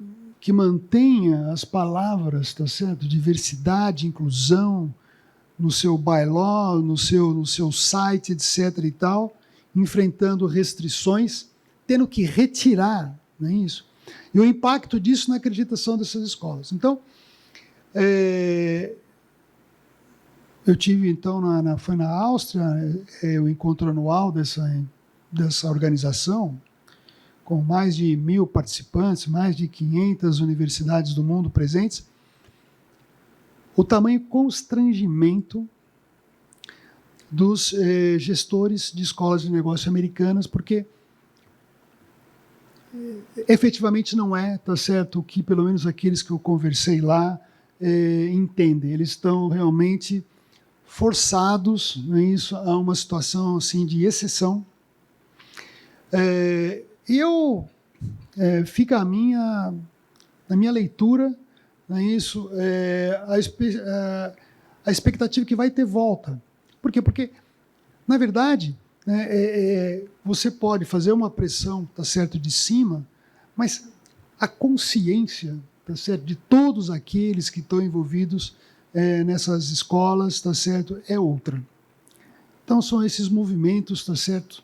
mantenha as palavras, tá certo? Diversidade, inclusão, no seu bylaw, no seu site, etc. e tal, enfrentando restrições, tendo que retirar, não é isso? E o impacto disso na acreditação dessas escolas. Então, eu tive, então, foi na Áustria, o encontro anual dessa organização, com mais de 1.000 participantes, mais de 500 universidades do mundo presentes. O tamanho constrangimento dos gestores de escolas de negócio americanas, porque efetivamente não é, tá certo, o que pelo menos aqueles que eu conversei lá entendem. Eles estão realmente forçados, não é isso, a uma situação assim de exceção. Fica na minha leitura, não é isso, a expectativa que vai ter volta. Por quê? Porque, na verdade, você pode fazer uma pressão, tá certo, de cima, mas a consciência, tá certo, de todos aqueles que estão envolvidos nessas escolas, tá certo, é outra. Então são esses movimentos, tá certo,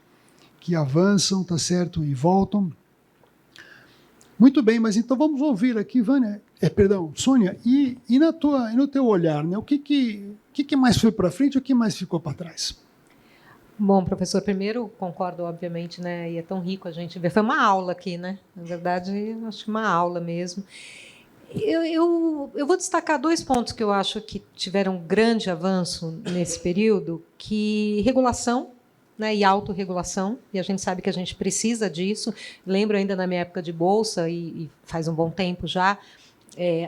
que avançam, tá certo, e voltam. Muito bem, mas então vamos ouvir aqui, Sônia, e no teu olhar, né, o que mais foi para frente e o que mais ficou para trás?
Bom, professor, primeiro concordo, obviamente, né? E é tão rico a gente ver. Foi uma aula aqui, né? Na verdade, acho que uma aula mesmo. Eu vou destacar 2 pontos que eu acho que tiveram grande avanço nesse período, que regulação, né, e autorregulação, e a gente sabe que a gente precisa disso. Lembro ainda na minha época de bolsa, e faz um bom tempo já,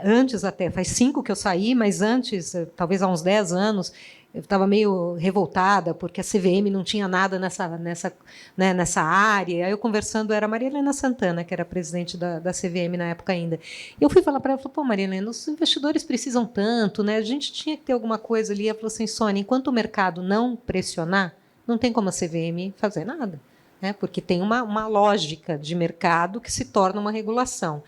antes até, faz 5 que eu saí, mas antes, talvez há uns 10 anos, eu estava meio revoltada, porque a CVM não tinha nada nessa área. Aí eu conversando, era a Maria Helena Santana, que era presidente da CVM na época ainda. Eu fui falar para ela, pô, Maria Helena, os investidores precisam tanto, né? A gente tinha que ter alguma coisa ali. Ela falou assim, Sônia, enquanto o mercado não pressionar, não tem como a CVM fazer nada, né? Porque tem uma lógica de mercado que se torna uma regulação.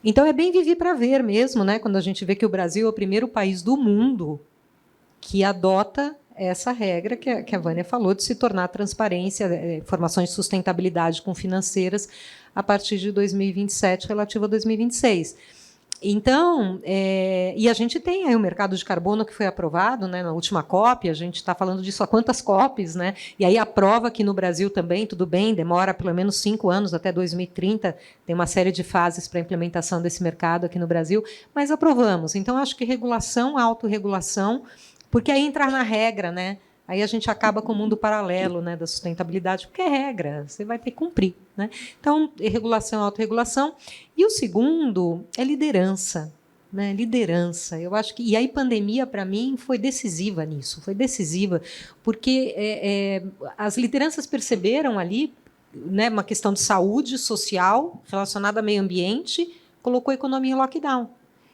Então, é bem viver para ver mesmo, né? Quando a gente vê que o Brasil é o primeiro país do mundo que adota essa regra que a Vânia falou, de se tornar transparência, informações de sustentabilidade com financeiras a partir de 2027, relativo a 2026. Então, e a gente tem aí o mercado de carbono que foi aprovado, né, na última COP, a gente está falando disso há quantas COPs, né? E aí aprova aqui no Brasil também, tudo bem, demora pelo menos 5 anos, até 2030, tem uma série de fases para a implementação desse mercado aqui no Brasil, mas aprovamos. Então, acho que regulação, autorregulação, porque aí entrar na regra, né? Aí a gente acaba com o mundo paralelo, né, da sustentabilidade, porque é regra, você vai ter que cumprir, né? Então, regulação, autorregulação. E o segundo é liderança, né? Liderança. Eu acho que e aí pandemia para mim foi decisiva nisso, foi decisiva, porque as lideranças perceberam ali, né, uma questão de saúde social relacionada ao meio ambiente, colocou a economia em lockdown.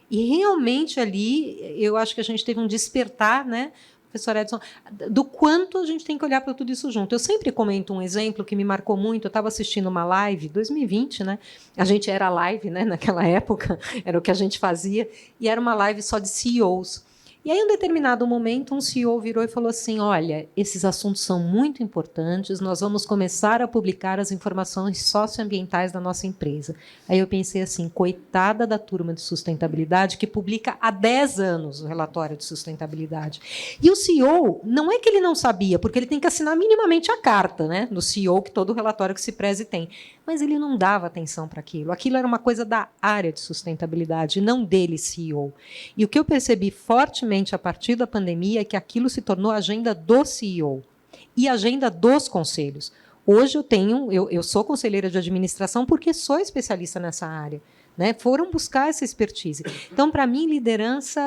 E realmente ali eu acho que a gente teve um despertar, né? Professor Edson, do quanto a gente tem que olhar para tudo isso junto. Eu sempre comento um exemplo que me marcou muito. Eu estava assistindo uma live, 2020, né? A gente era live, né? Naquela época, era o que a gente fazia, e era uma live só de CEOs. E aí, em um determinado momento, um CEO virou e falou assim: olha, esses assuntos são muito importantes, nós vamos começar a publicar as informações socioambientais da nossa empresa. Aí eu pensei assim, coitada da turma de sustentabilidade que publica há 10 anos o relatório de sustentabilidade. E o CEO, não é que ele não sabia, porque ele tem que assinar minimamente a carta, né, do CEO, que todo relatório que se preze tem. Mas ele não dava atenção para aquilo. Aquilo era uma coisa da área de sustentabilidade, não dele, CEO. E o que eu percebi fortemente a partir da pandemia é que aquilo se tornou agenda do CEO e agenda dos conselhos. Hoje eu sou conselheira de administração porque sou especialista nessa área, né? Foram buscar essa expertise. Então, para mim, liderança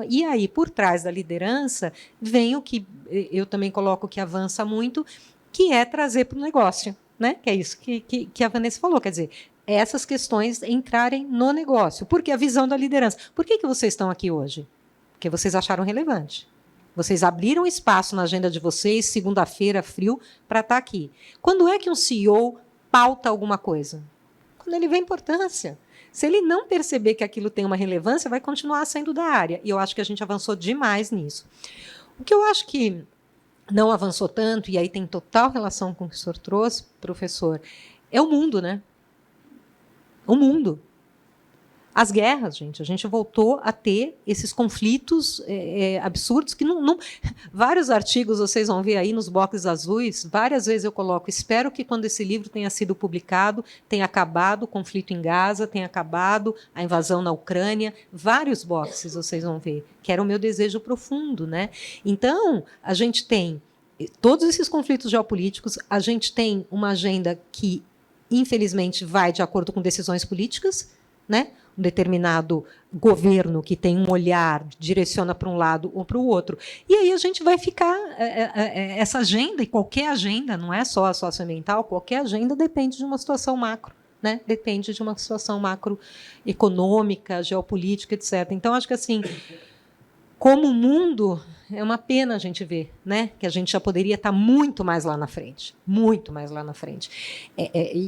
e aí por trás da liderança vem o que eu também coloco que avança muito, que é trazer para o negócio, né? Que é isso que a Vanessa falou, quer dizer, essas questões entrarem no negócio. Porque a visão da liderança. Por que vocês estão aqui hoje? Porque vocês acharam relevante. Vocês abriram espaço na agenda de vocês, segunda-feira, frio, para estar aqui. Quando é que um CEO pauta alguma coisa? Quando ele vê importância. Se ele não perceber que aquilo tem uma relevância, vai continuar saindo da área. E eu acho que a gente avançou demais nisso. O que eu acho que não avançou tanto, e aí tem total relação com o que o senhor trouxe, professor, é o mundo, né? O mundo. As guerras, gente, a gente voltou a ter esses conflitos absurdos que não. Vários artigos vocês vão ver aí nos boxes azuis, várias vezes eu coloco, espero que quando esse livro tenha sido publicado, tenha acabado o conflito em Gaza, tenha acabado a invasão na Ucrânia, vários boxes vocês vão ver, que era o meu desejo profundo, né? Então, a gente tem todos esses conflitos geopolíticos, a gente tem uma agenda que, infelizmente, vai de acordo com decisões políticas, né? Um determinado governo que tem um olhar, direciona para um lado ou para o outro. E aí a gente vai ficar... essa agenda, e qualquer agenda, não é só a socioambiental, qualquer agenda depende de uma situação macro, né? Depende de uma situação macroeconômica, geopolítica, etc. Então, acho que, assim, como o mundo... É uma pena a gente ver, né, que a gente já poderia estar muito mais lá na frente. Muito mais lá na frente.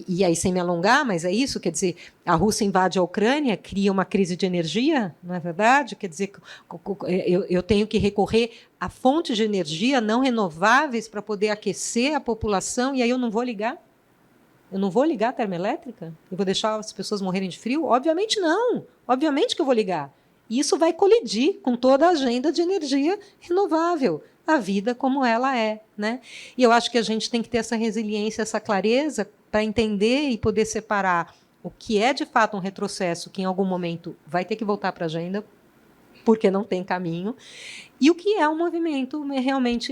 E aí, sem me alongar, mas é isso, quer dizer, a Rússia invade a Ucrânia, cria uma crise de energia, não é verdade? Quer dizer, eu tenho que recorrer a fontes de energia não renováveis para poder aquecer a população, e aí eu não vou ligar? Eu não vou ligar a termoelétrica? Eu vou deixar as pessoas morrerem de frio? Obviamente não. Obviamente que eu vou ligar. Isso vai colidir com toda a agenda de energia renovável, a vida como ela é, né? E eu acho que a gente tem que ter essa resiliência, essa clareza para entender e poder separar o que é de fato um retrocesso, que em algum momento vai ter que voltar para a agenda, porque não tem caminho, e o que é um movimento realmente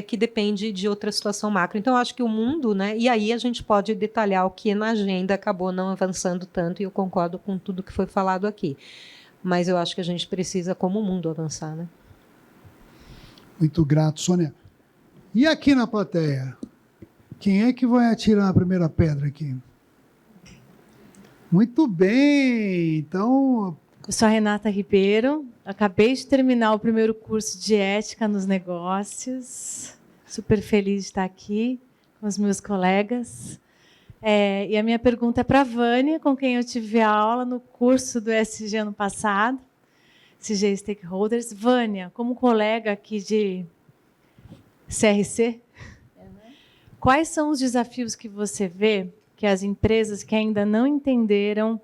que depende de outra situação macro. Então, eu acho que o mundo, né? E aí a gente pode detalhar o que na agenda acabou não avançando tanto, e eu concordo com tudo que foi falado aqui. Mas eu acho que a gente precisa, como mundo, avançar, né?
Muito grato, Sônia. E aqui na plateia? Quem é que vai atirar a primeira pedra aqui? Muito bem. Então...
Eu sou a Renata Ribeiro. Acabei de terminar o primeiro curso de Ética nos Negócios. Super feliz de estar aqui com os meus colegas. E a minha pergunta é para a Vânia, com quem eu tive aula no curso do ESG ano passado, CG Stakeholders. Vânia, como colega aqui CRC. Quais são os desafios que você vê que as empresas que ainda não entenderam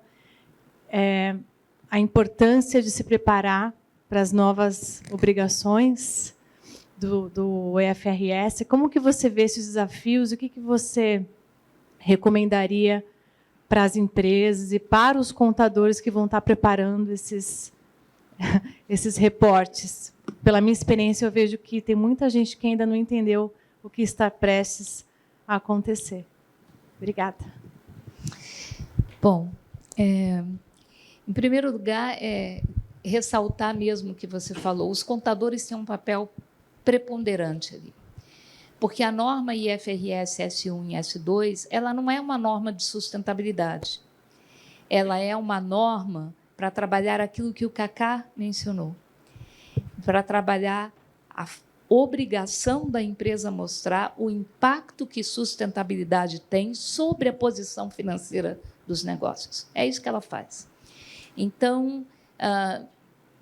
a importância de se preparar para as novas obrigações do IFRS? Como que você vê esses desafios? O que você recomendaria para as empresas e para os contadores que vão estar preparando esses reportes? Pela minha experiência, eu vejo que tem muita gente que ainda não entendeu o que está prestes a acontecer. Obrigada.
Bom, em primeiro lugar, ressaltar mesmo o que você falou. Os contadores têm um papel preponderante ali. Porque a norma IFRS S1 e S2, ela não é uma norma de sustentabilidade. Ela é uma norma para trabalhar aquilo que o Cacá mencionou, para trabalhar a obrigação da empresa mostrar o impacto que sustentabilidade tem sobre a posição financeira dos negócios. É isso que ela faz. Então,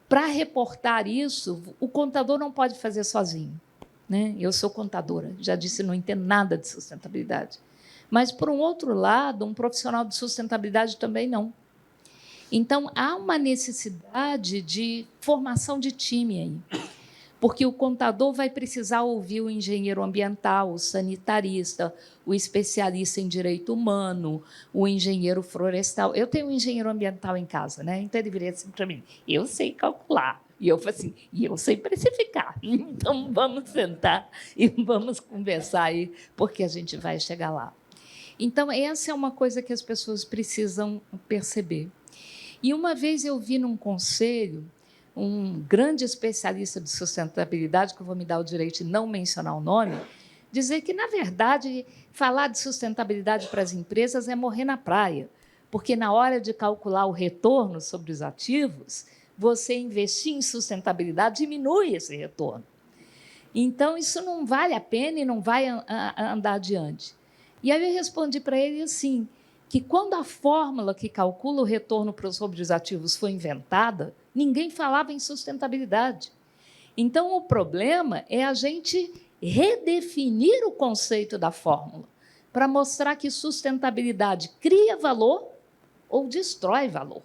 para reportar isso, o contador não pode fazer sozinho, né? Eu sou contadora, já disse, não entendo nada de sustentabilidade. Mas, por um outro lado, um profissional de sustentabilidade também não. Então, há uma necessidade de formação de time aí, porque o contador vai precisar ouvir o engenheiro ambiental, o sanitarista, o especialista em direito humano, o engenheiro florestal. Eu tenho um engenheiro ambiental em casa, né? Então ele viria assim para mim: eu sei calcular. E eu falei assim: e eu sei precificar. Então vamos sentar e vamos conversar aí, porque a gente vai chegar lá. Então, essa é uma coisa que as pessoas precisam perceber. E uma vez eu vi num conselho um grande especialista de sustentabilidade, que eu vou me dar o direito de não mencionar o nome, dizer que, na verdade, falar de sustentabilidade para as empresas é morrer na praia, porque, na hora de calcular o retorno sobre os ativos, você investir em sustentabilidade diminui esse retorno. Então, isso não vale a pena e não vai andar adiante. E aí eu respondi para ele assim, que quando a fórmula que calcula o retorno sobre os ativos foi inventada, ninguém falava em sustentabilidade. Então, o problema é a gente redefinir o conceito da fórmula para mostrar que sustentabilidade cria valor ou destrói valor.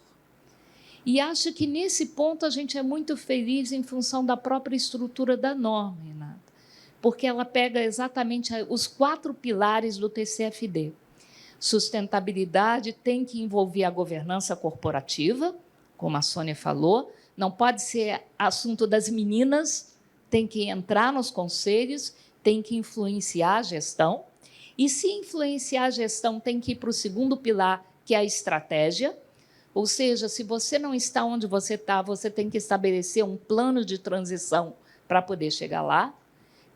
E acho que, nesse ponto, a gente é muito feliz em função da própria estrutura da norma, Renata, porque ela pega exatamente os 4 pilares do TCFD. Sustentabilidade tem que envolver a governança corporativa, como a Sônia falou, não pode ser assunto das meninas, tem que entrar nos conselhos, tem que influenciar a gestão, e, se influenciar a gestão, tem que ir para o segundo pilar, que é a estratégia, ou seja, se você não está onde você está, você tem que estabelecer um plano de transição para poder chegar lá,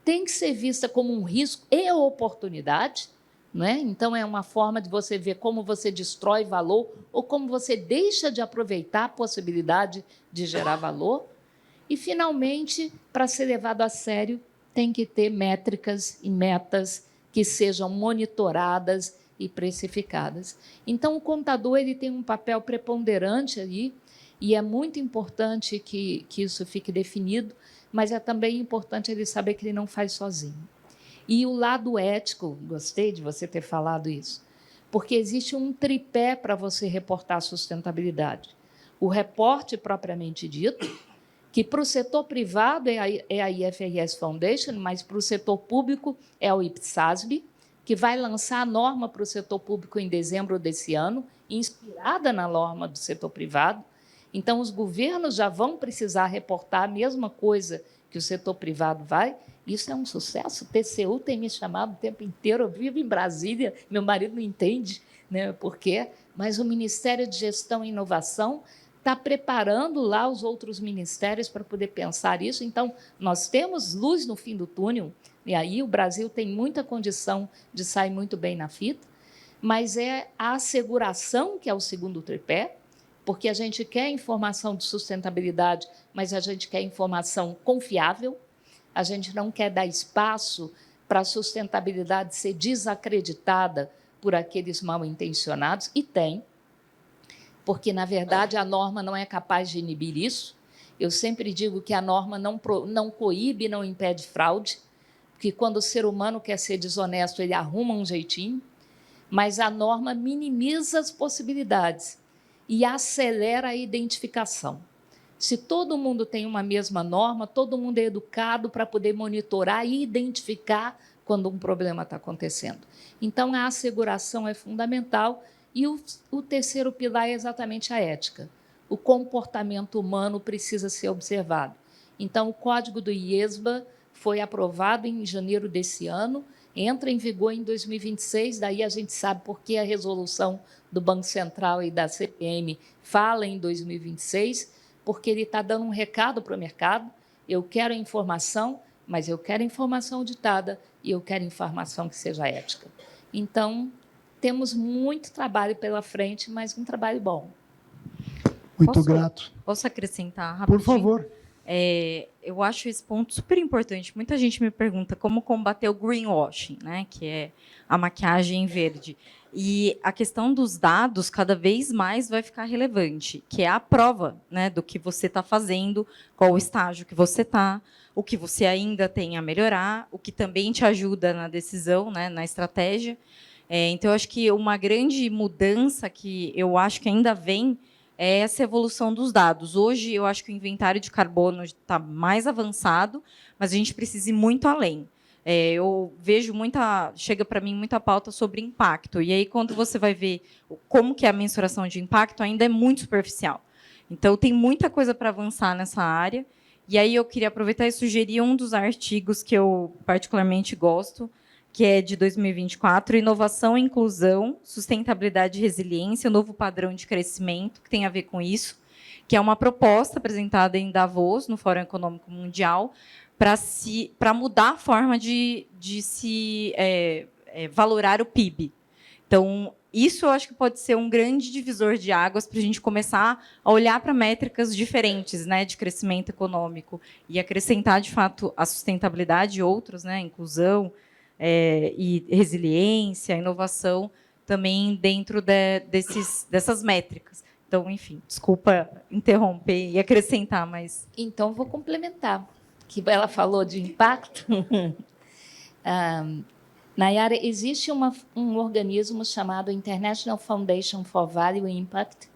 tem que ser vista como um risco e oportunidade, não é? Então, é uma forma de você ver como você destrói valor ou como você deixa de aproveitar a possibilidade de gerar valor. E, finalmente, para ser levado a sério, tem que ter métricas e metas que sejam monitoradas e precificadas. Então, o contador ele tem um papel preponderante ali, e é muito importante que isso fique definido, mas é também importante ele saber que ele não faz sozinho. E o lado ético, gostei de você ter falado isso, porque existe um tripé para você reportar a sustentabilidade. O reporte propriamente dito, que para o setor privado é a IFRS Foundation, mas para o setor público é o IPSASB, que vai lançar a norma para o setor público em dezembro desse ano, inspirada na norma do setor privado. Então, os governos já vão precisar reportar a mesma coisa que o setor privado vai. Isso é um sucesso. O TCU tem me chamado o tempo inteiro. Eu vivo em Brasília, meu marido não entende, né, por quê, mas o Ministério de Gestão e Inovação está preparando lá os outros ministérios para poder pensar isso. Então, nós temos luz no fim do túnel, e aí o Brasil tem muita condição de sair muito bem na fita, mas é a asseguração que é o segundo tripé, porque a gente quer informação de sustentabilidade, mas a gente quer informação confiável, a gente não quer dar espaço para a sustentabilidade ser desacreditada por aqueles mal-intencionados, e tem, porque, na verdade, a norma não é capaz de inibir isso. Eu sempre digo que a norma não coíbe, não impede fraude. porque quando o ser humano quer ser desonesto, ele arruma um jeitinho, mas a norma minimiza as possibilidades e acelera a identificação. Se todo mundo tem uma mesma norma, todo mundo é educado para poder monitorar e identificar quando um problema está acontecendo. Então, a asseguração é fundamental e o terceiro pilar é exatamente a ética. O comportamento humano precisa ser observado. Então, o Código do IESBA foi aprovado em janeiro desse ano, entra em vigor em 2026, daí a gente sabe por que a resolução do Banco Central e da CPM fala em 2026, porque ele está dando um recado para o mercado: eu quero a informação, mas eu quero informação auditada e eu quero informação que seja ética. Então, temos muito trabalho pela frente, mas um trabalho bom.
Muito grato.
Posso acrescentar rapidinho?
Por favor.
Eu acho esse ponto super importante. Muita gente me pergunta como combater o greenwashing, né, que é a maquiagem verde. E a questão dos dados cada vez mais vai ficar relevante, que é a prova, né, do que você está fazendo, qual o estágio que você está, o que você ainda tem a melhorar, o que também te ajuda na decisão, né, na estratégia. Então, eu acho que uma grande mudança que eu acho que ainda vem é essa evolução dos dados. Hoje, eu acho que o inventário de carbono está mais avançado, mas a gente precisa ir muito além. Eu vejo chega para mim muita pauta sobre impacto, e aí quando você vai ver como que é a mensuração de impacto, ainda é muito superficial. Então, tem muita coisa para avançar nessa área, e aí eu queria aproveitar e sugerir um dos artigos que eu particularmente gosto, que é de 2024, Inovação, Inclusão, Sustentabilidade e Resiliência, o novo padrão de crescimento, que tem a ver com isso, que é uma proposta apresentada em Davos, no Fórum Econômico Mundial, para mudar a forma de se valorar o PIB. Então, isso eu acho que pode ser um grande divisor de águas para a gente começar a olhar para métricas diferentes, né, de crescimento econômico e acrescentar, de fato, a sustentabilidade e outros, né, inclusão, e resiliência, inovação, também dentro dessas métricas. Então, enfim, desculpa interromper e acrescentar, mas...
Então, vou complementar, que ela falou de impacto. Nayara, existe um organismo chamado International Foundation for Value Impact,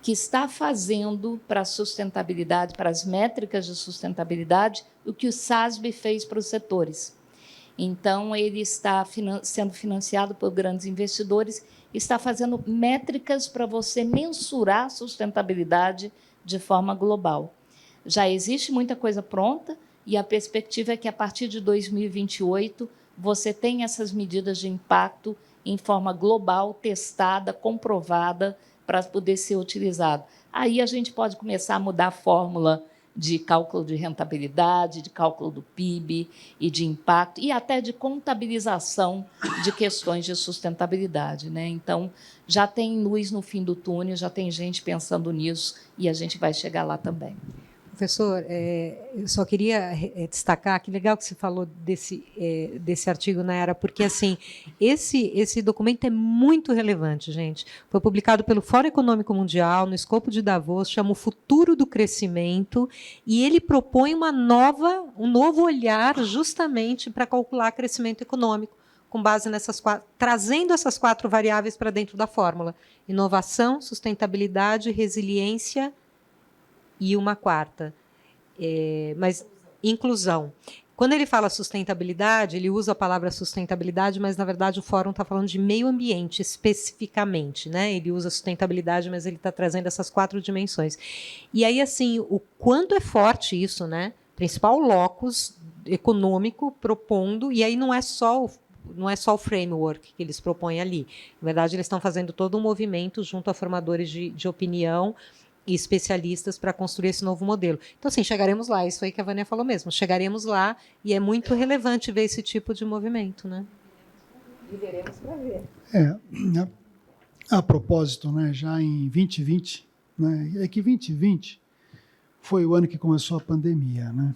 que está fazendo para a sustentabilidade, para as métricas de sustentabilidade, o que o SASB fez para os setores. Então, ele está sendo financiado por grandes investidores, está fazendo métricas para você mensurar a sustentabilidade de forma global. Já existe muita coisa pronta e a perspectiva é que, a partir de 2028, você tenha essas medidas de impacto em forma global, testada, comprovada, para poder ser utilizado. Aí a gente pode começar a mudar a fórmula de cálculo de rentabilidade, de cálculo do PIB e de impacto, e até de contabilização de questões de sustentabilidade, né? Então, já tem luz no fim do túnel, já tem gente pensando nisso, e a gente vai chegar lá também.
Professor, eu só queria destacar, que legal que você falou desse artigo, Nayara, porque assim, esse documento é muito relevante, gente. Foi publicado pelo Fórum Econômico Mundial, no escopo de Davos, chama O Futuro do Crescimento, e ele propõe um novo olhar justamente para calcular crescimento econômico, com base trazendo essas 4 variáveis para dentro da fórmula: inovação, sustentabilidade, resiliência e uma 4ª, mas inclusão. Quando ele fala sustentabilidade, ele usa a palavra sustentabilidade, mas, na verdade, o fórum está falando de meio ambiente, especificamente, né? Ele usa sustentabilidade, mas ele está trazendo essas 4 dimensões. E aí, assim, o quanto é forte isso, né? Principal locus econômico propondo, e aí não é só o framework que eles propõem ali. Na verdade, eles estão fazendo todo um movimento junto a formadores de opinião e especialistas para construir esse novo modelo. Então, assim, chegaremos lá, isso aí que a Vânia falou mesmo, chegaremos lá, e é muito relevante ver esse tipo de movimento, né?
Viveremos para ver.
A propósito, né, já em 2020, né, é que 2020 foi o ano que começou a pandemia, né?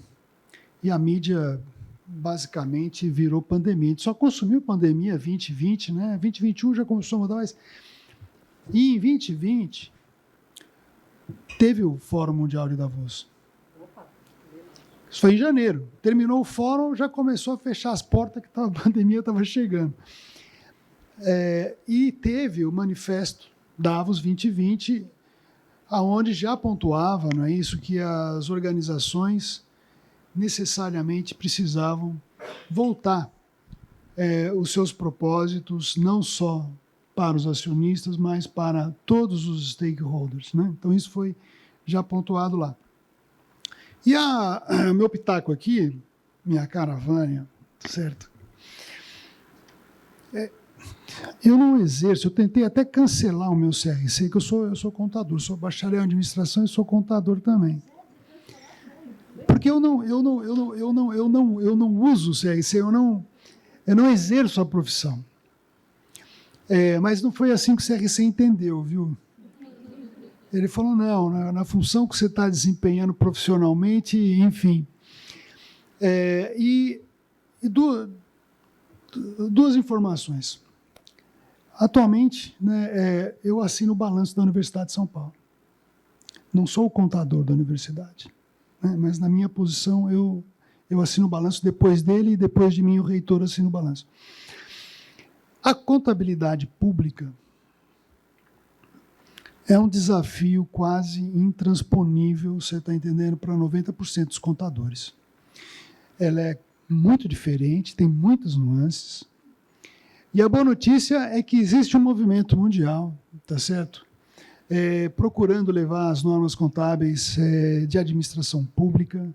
E a mídia basicamente virou pandemia. A gente só consumiu pandemia 2020, né? 2021 já começou a mudar, mas... E em 2020... teve o Fórum Mundial de Davos. Isso foi em janeiro. Terminou o fórum, já começou a fechar as portas, que a pandemia estava chegando. E teve o manifesto Davos 2020, aonde já pontuava, não é isso, que as organizações necessariamente precisavam voltar os seus propósitos, não só para os acionistas, mas para todos os stakeholders, né? Então, isso foi já pontuado lá. E meu pitaco aqui, minha cara Vânia, certo? Eu não exerço, eu tentei até cancelar o meu CRC, que eu sou contador, sou bacharel em administração e sou contador também. Porque eu não uso o CRC, eu não exerço a profissão. Mas não foi assim que o CRC entendeu, viu? Ele falou, não, na função que você está desempenhando profissionalmente, enfim. E duas informações. Atualmente, né, eu assino o balanço da Universidade de São Paulo. Não sou o contador da universidade, né, mas na minha posição eu assino o balanço depois dele e depois de mim o reitor assina o balanço. A contabilidade pública é um desafio quase intransponível, você está entendendo, para 90% dos contadores. Ela é muito diferente, tem muitas nuances. E a boa notícia é que existe um movimento mundial, tá certo? Procurando levar as normas contábeis de administração pública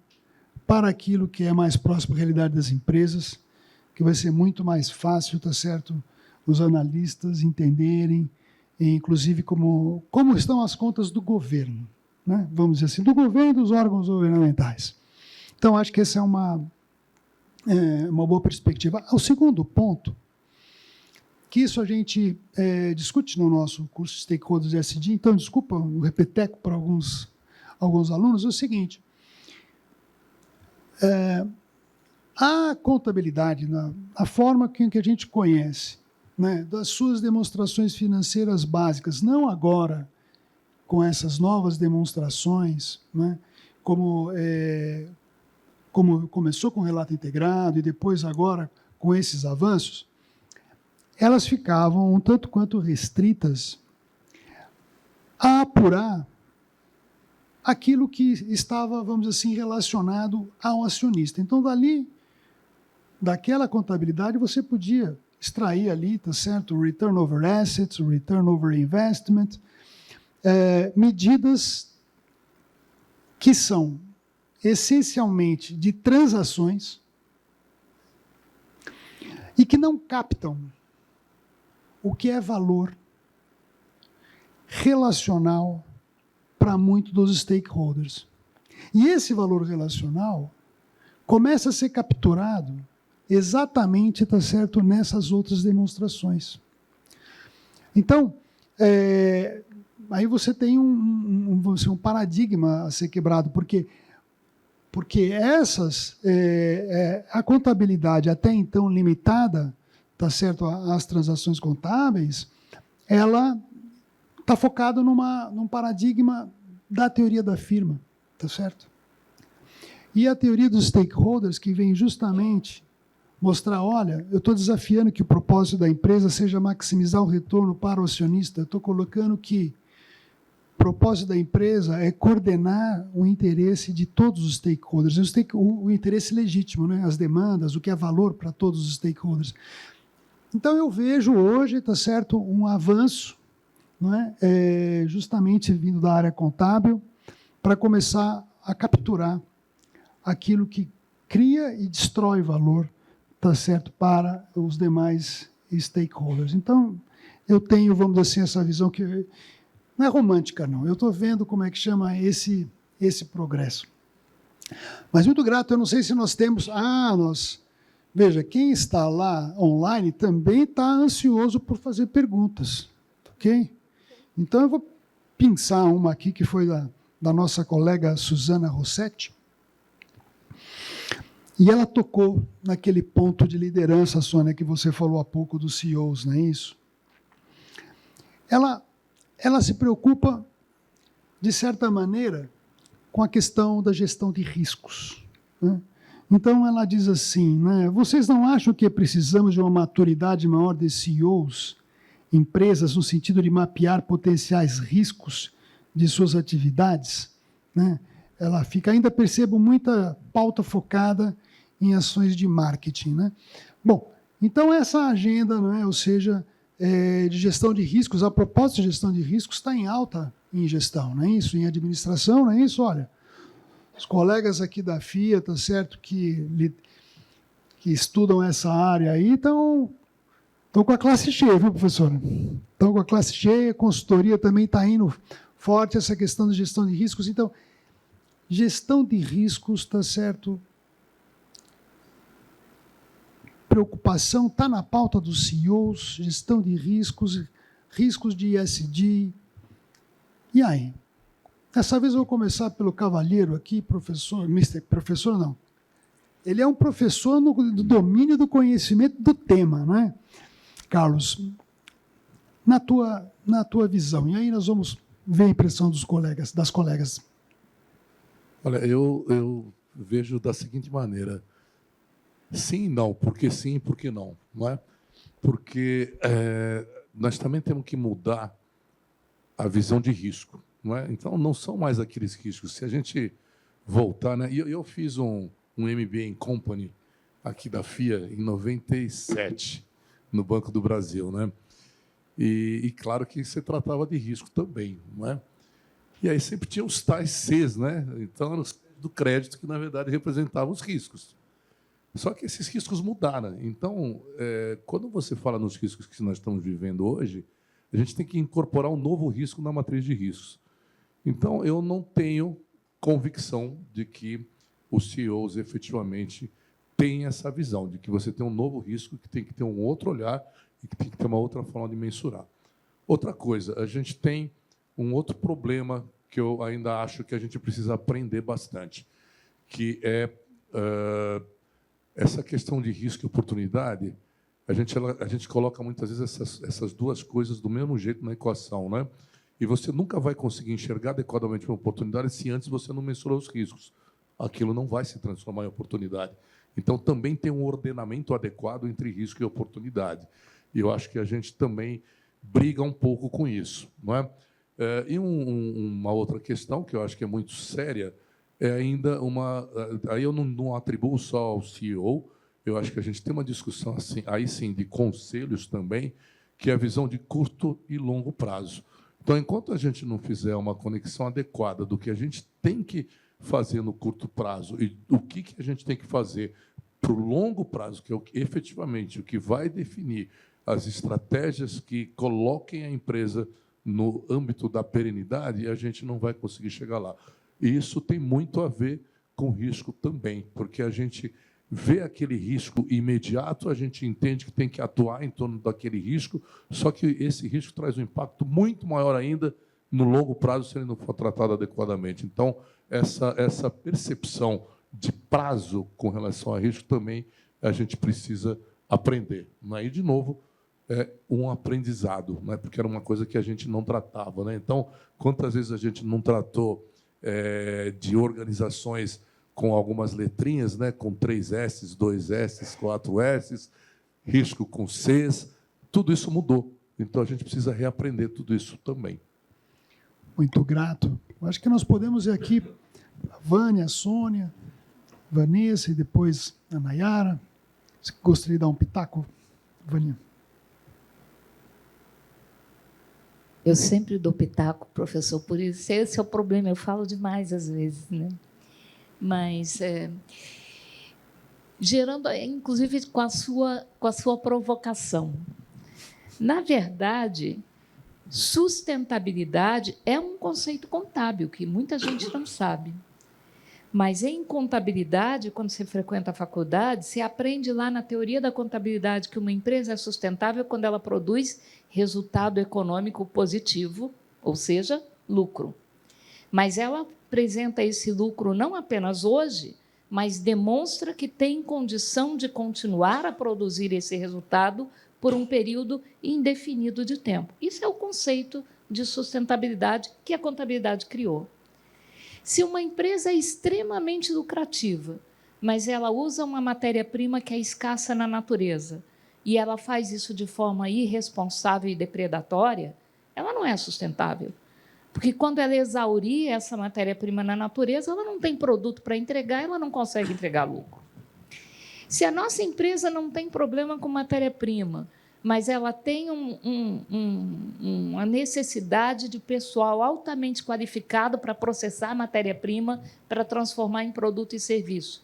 para aquilo que é mais próximo à realidade das empresas, que vai ser muito mais fácil, tá certo? Os analistas entenderem, inclusive como estão as contas do governo, né? Vamos dizer assim, do governo e dos órgãos governamentais. Então, acho que essa é uma boa perspectiva. O segundo ponto, que isso a gente discute no nosso curso de Stakeholders ESG, então, desculpa o repeteco para alguns alunos, é o seguinte, a contabilidade, a forma que a gente conhece, né, das suas demonstrações financeiras básicas, não agora com essas novas demonstrações, né, como começou com o relato integrado e depois agora com esses avanços, elas ficavam um tanto quanto restritas a apurar aquilo que estava, vamos dizer assim, relacionado ao acionista. Então, daquela contabilidade, você podia extrair ali, tá certo, o return over assets, o return over investment, medidas que são essencialmente de transações e que não captam o que é valor relacional para muitos dos stakeholders. E esse valor relacional começa a ser capturado exatamente, tá certo, nessas outras demonstrações. Então, aí você tem um paradigma a ser quebrado, porque a contabilidade até então limitada, tá certo, às transações contábeis, ela está focada num paradigma da teoria da firma, tá certo? E a teoria dos stakeholders, que vem justamente mostrar, olha, eu estou desafiando que o propósito da empresa seja maximizar o retorno para o acionista, eu estou colocando que o propósito da empresa é coordenar o interesse de todos os stakeholders, o interesse legítimo, né? As demandas, o que é valor para todos os stakeholders. Então, eu vejo hoje, tá certo, um avanço, não é? Justamente vindo da área contábil, para começar a capturar aquilo que cria e destrói valor, tá certo, para os demais stakeholders. Então, eu tenho, vamos dizer assim, essa visão que não é romântica, não. Eu estou vendo como é que chama esse progresso. Mas muito grato, eu não sei se nós temos... Veja, quem está lá online também está ansioso por fazer perguntas, ok? Então, eu vou pensar uma aqui que foi da nossa colega Suzana Rossetti, e ela tocou naquele ponto de liderança, Sônia, que você falou há pouco dos CEOs, não é isso? Ela se preocupa, de certa maneira, com a questão da gestão de riscos, né? Então, ela diz assim, né, vocês não acham que precisamos de uma maturidade maior de CEOs, empresas, no sentido de mapear potenciais riscos de suas atividades? Né? Ela fica, ainda percebo muita pauta focada em ações de marketing. Né? Bom, então essa agenda, né, ou seja, de gestão de riscos, a proposta de gestão de riscos está em alta em gestão, não é isso? Em administração, não é isso? Olha, os colegas aqui da FIA, tá certo, que estudam essa área aí, estão com a classe cheia, viu, professora? Estão com a classe cheia, a consultoria também está indo forte, essa questão de gestão de riscos. Então, gestão de riscos, tá certo? Preocupação está na pauta dos CEOs, gestão de riscos, riscos de ESG. E aí? Dessa vez eu vou começar pelo cavalheiro aqui, professor, professor não. Ele é um professor do domínio do conhecimento do tema, não é? Carlos, na tua visão, e aí nós vamos ver a impressão das colegas.
Olha, eu vejo da seguinte maneira: sim e não, porque sim e porque não, não é? Porque nós também temos que mudar a visão de risco, não é? Então, não são mais aqueles riscos. Se a gente voltar, né? Eu fiz um MBA em Company aqui da FIA em 97, no Banco do Brasil, né? E claro que você tratava de risco também, não é? E aí sempre tinha os tais Cs, né? Então, eram os Cs do crédito que, na verdade, representavam os riscos. Só que esses riscos mudaram. Então, quando você fala nos riscos que nós estamos vivendo hoje, a gente tem que incorporar um novo risco na matriz de riscos. Então, eu não tenho convicção de que os CEOs efetivamente têm essa visão, de que você tem um novo risco, que tem que ter um outro olhar e que tem que ter uma outra forma de mensurar. Outra coisa, a gente tem um outro problema que eu ainda acho que a gente precisa aprender bastante, que é essa questão de risco e oportunidade. A gente coloca muitas vezes essas duas coisas do mesmo jeito na equação, né? E você nunca vai conseguir enxergar adequadamente uma oportunidade se antes você não mensurou os riscos. Aquilo não vai se transformar em oportunidade. Então, também tem um ordenamento adequado entre risco e oportunidade. E eu acho que a gente também briga um pouco com isso, não é? E uma outra questão que eu acho que é muito séria é ainda uma... Aí eu não atribuo só ao CEO. Eu acho que a gente tem uma discussão, assim, aí sim, de conselhos também, que é a visão de curto e longo prazo. Então, enquanto a gente não fizer uma conexão adequada do que a gente tem que fazer no curto prazo e o que a gente tem que fazer para o longo prazo, que é efetivamente o que vai definir as estratégias que coloquem a empresa no âmbito da perenidade, a gente não vai conseguir chegar lá. E isso tem muito a ver com risco também, porque a gente vê aquele risco imediato, a gente entende que tem que atuar em torno daquele risco, só que esse risco traz um impacto muito maior ainda no longo prazo se ele não for tratado adequadamente. Então, essa percepção de prazo com relação a risco também a gente precisa aprender. E, de novo, é um aprendizado, né? Porque era uma coisa que a gente não tratava, né? Então, quantas vezes a gente não tratou de organizações com algumas letrinhas, né, com 3 S's, 2 S's, 4 S's, risco com C's, tudo isso mudou. Então, a gente precisa reaprender tudo isso também.
Muito grato. Acho que nós podemos ir aqui, a Vânia, a Sônia, Vanessa e depois a Nayara. Você gostaria de dar um pitaco, Vânia?
Eu sempre dou pitaco, professor, por isso. Esse é o problema, eu falo demais às vezes, né? Mas gerando, inclusive, com a sua provocação. Na verdade, sustentabilidade é um conceito contábil que muita gente não sabe. Mas em contabilidade, quando você frequenta a faculdade, você aprende lá na teoria da contabilidade que uma empresa é sustentável quando ela produz resultado econômico positivo, ou seja, lucro. Mas ela apresenta esse lucro não apenas hoje, mas demonstra que tem condição de continuar a produzir esse resultado por um período indefinido de tempo. Isso é o conceito de sustentabilidade que a contabilidade criou. Se uma empresa é extremamente lucrativa, mas ela usa uma matéria-prima que é escassa na natureza, e ela faz isso de forma irresponsável e depredatória, ela não é sustentável. Porque quando ela exaurir essa matéria-prima na natureza, ela não tem produto para entregar, ela não consegue entregar lucro. Se a nossa empresa não tem problema com matéria-prima, mas ela tem uma necessidade de pessoal altamente qualificado para processar a matéria-prima, para transformar em produto e serviço,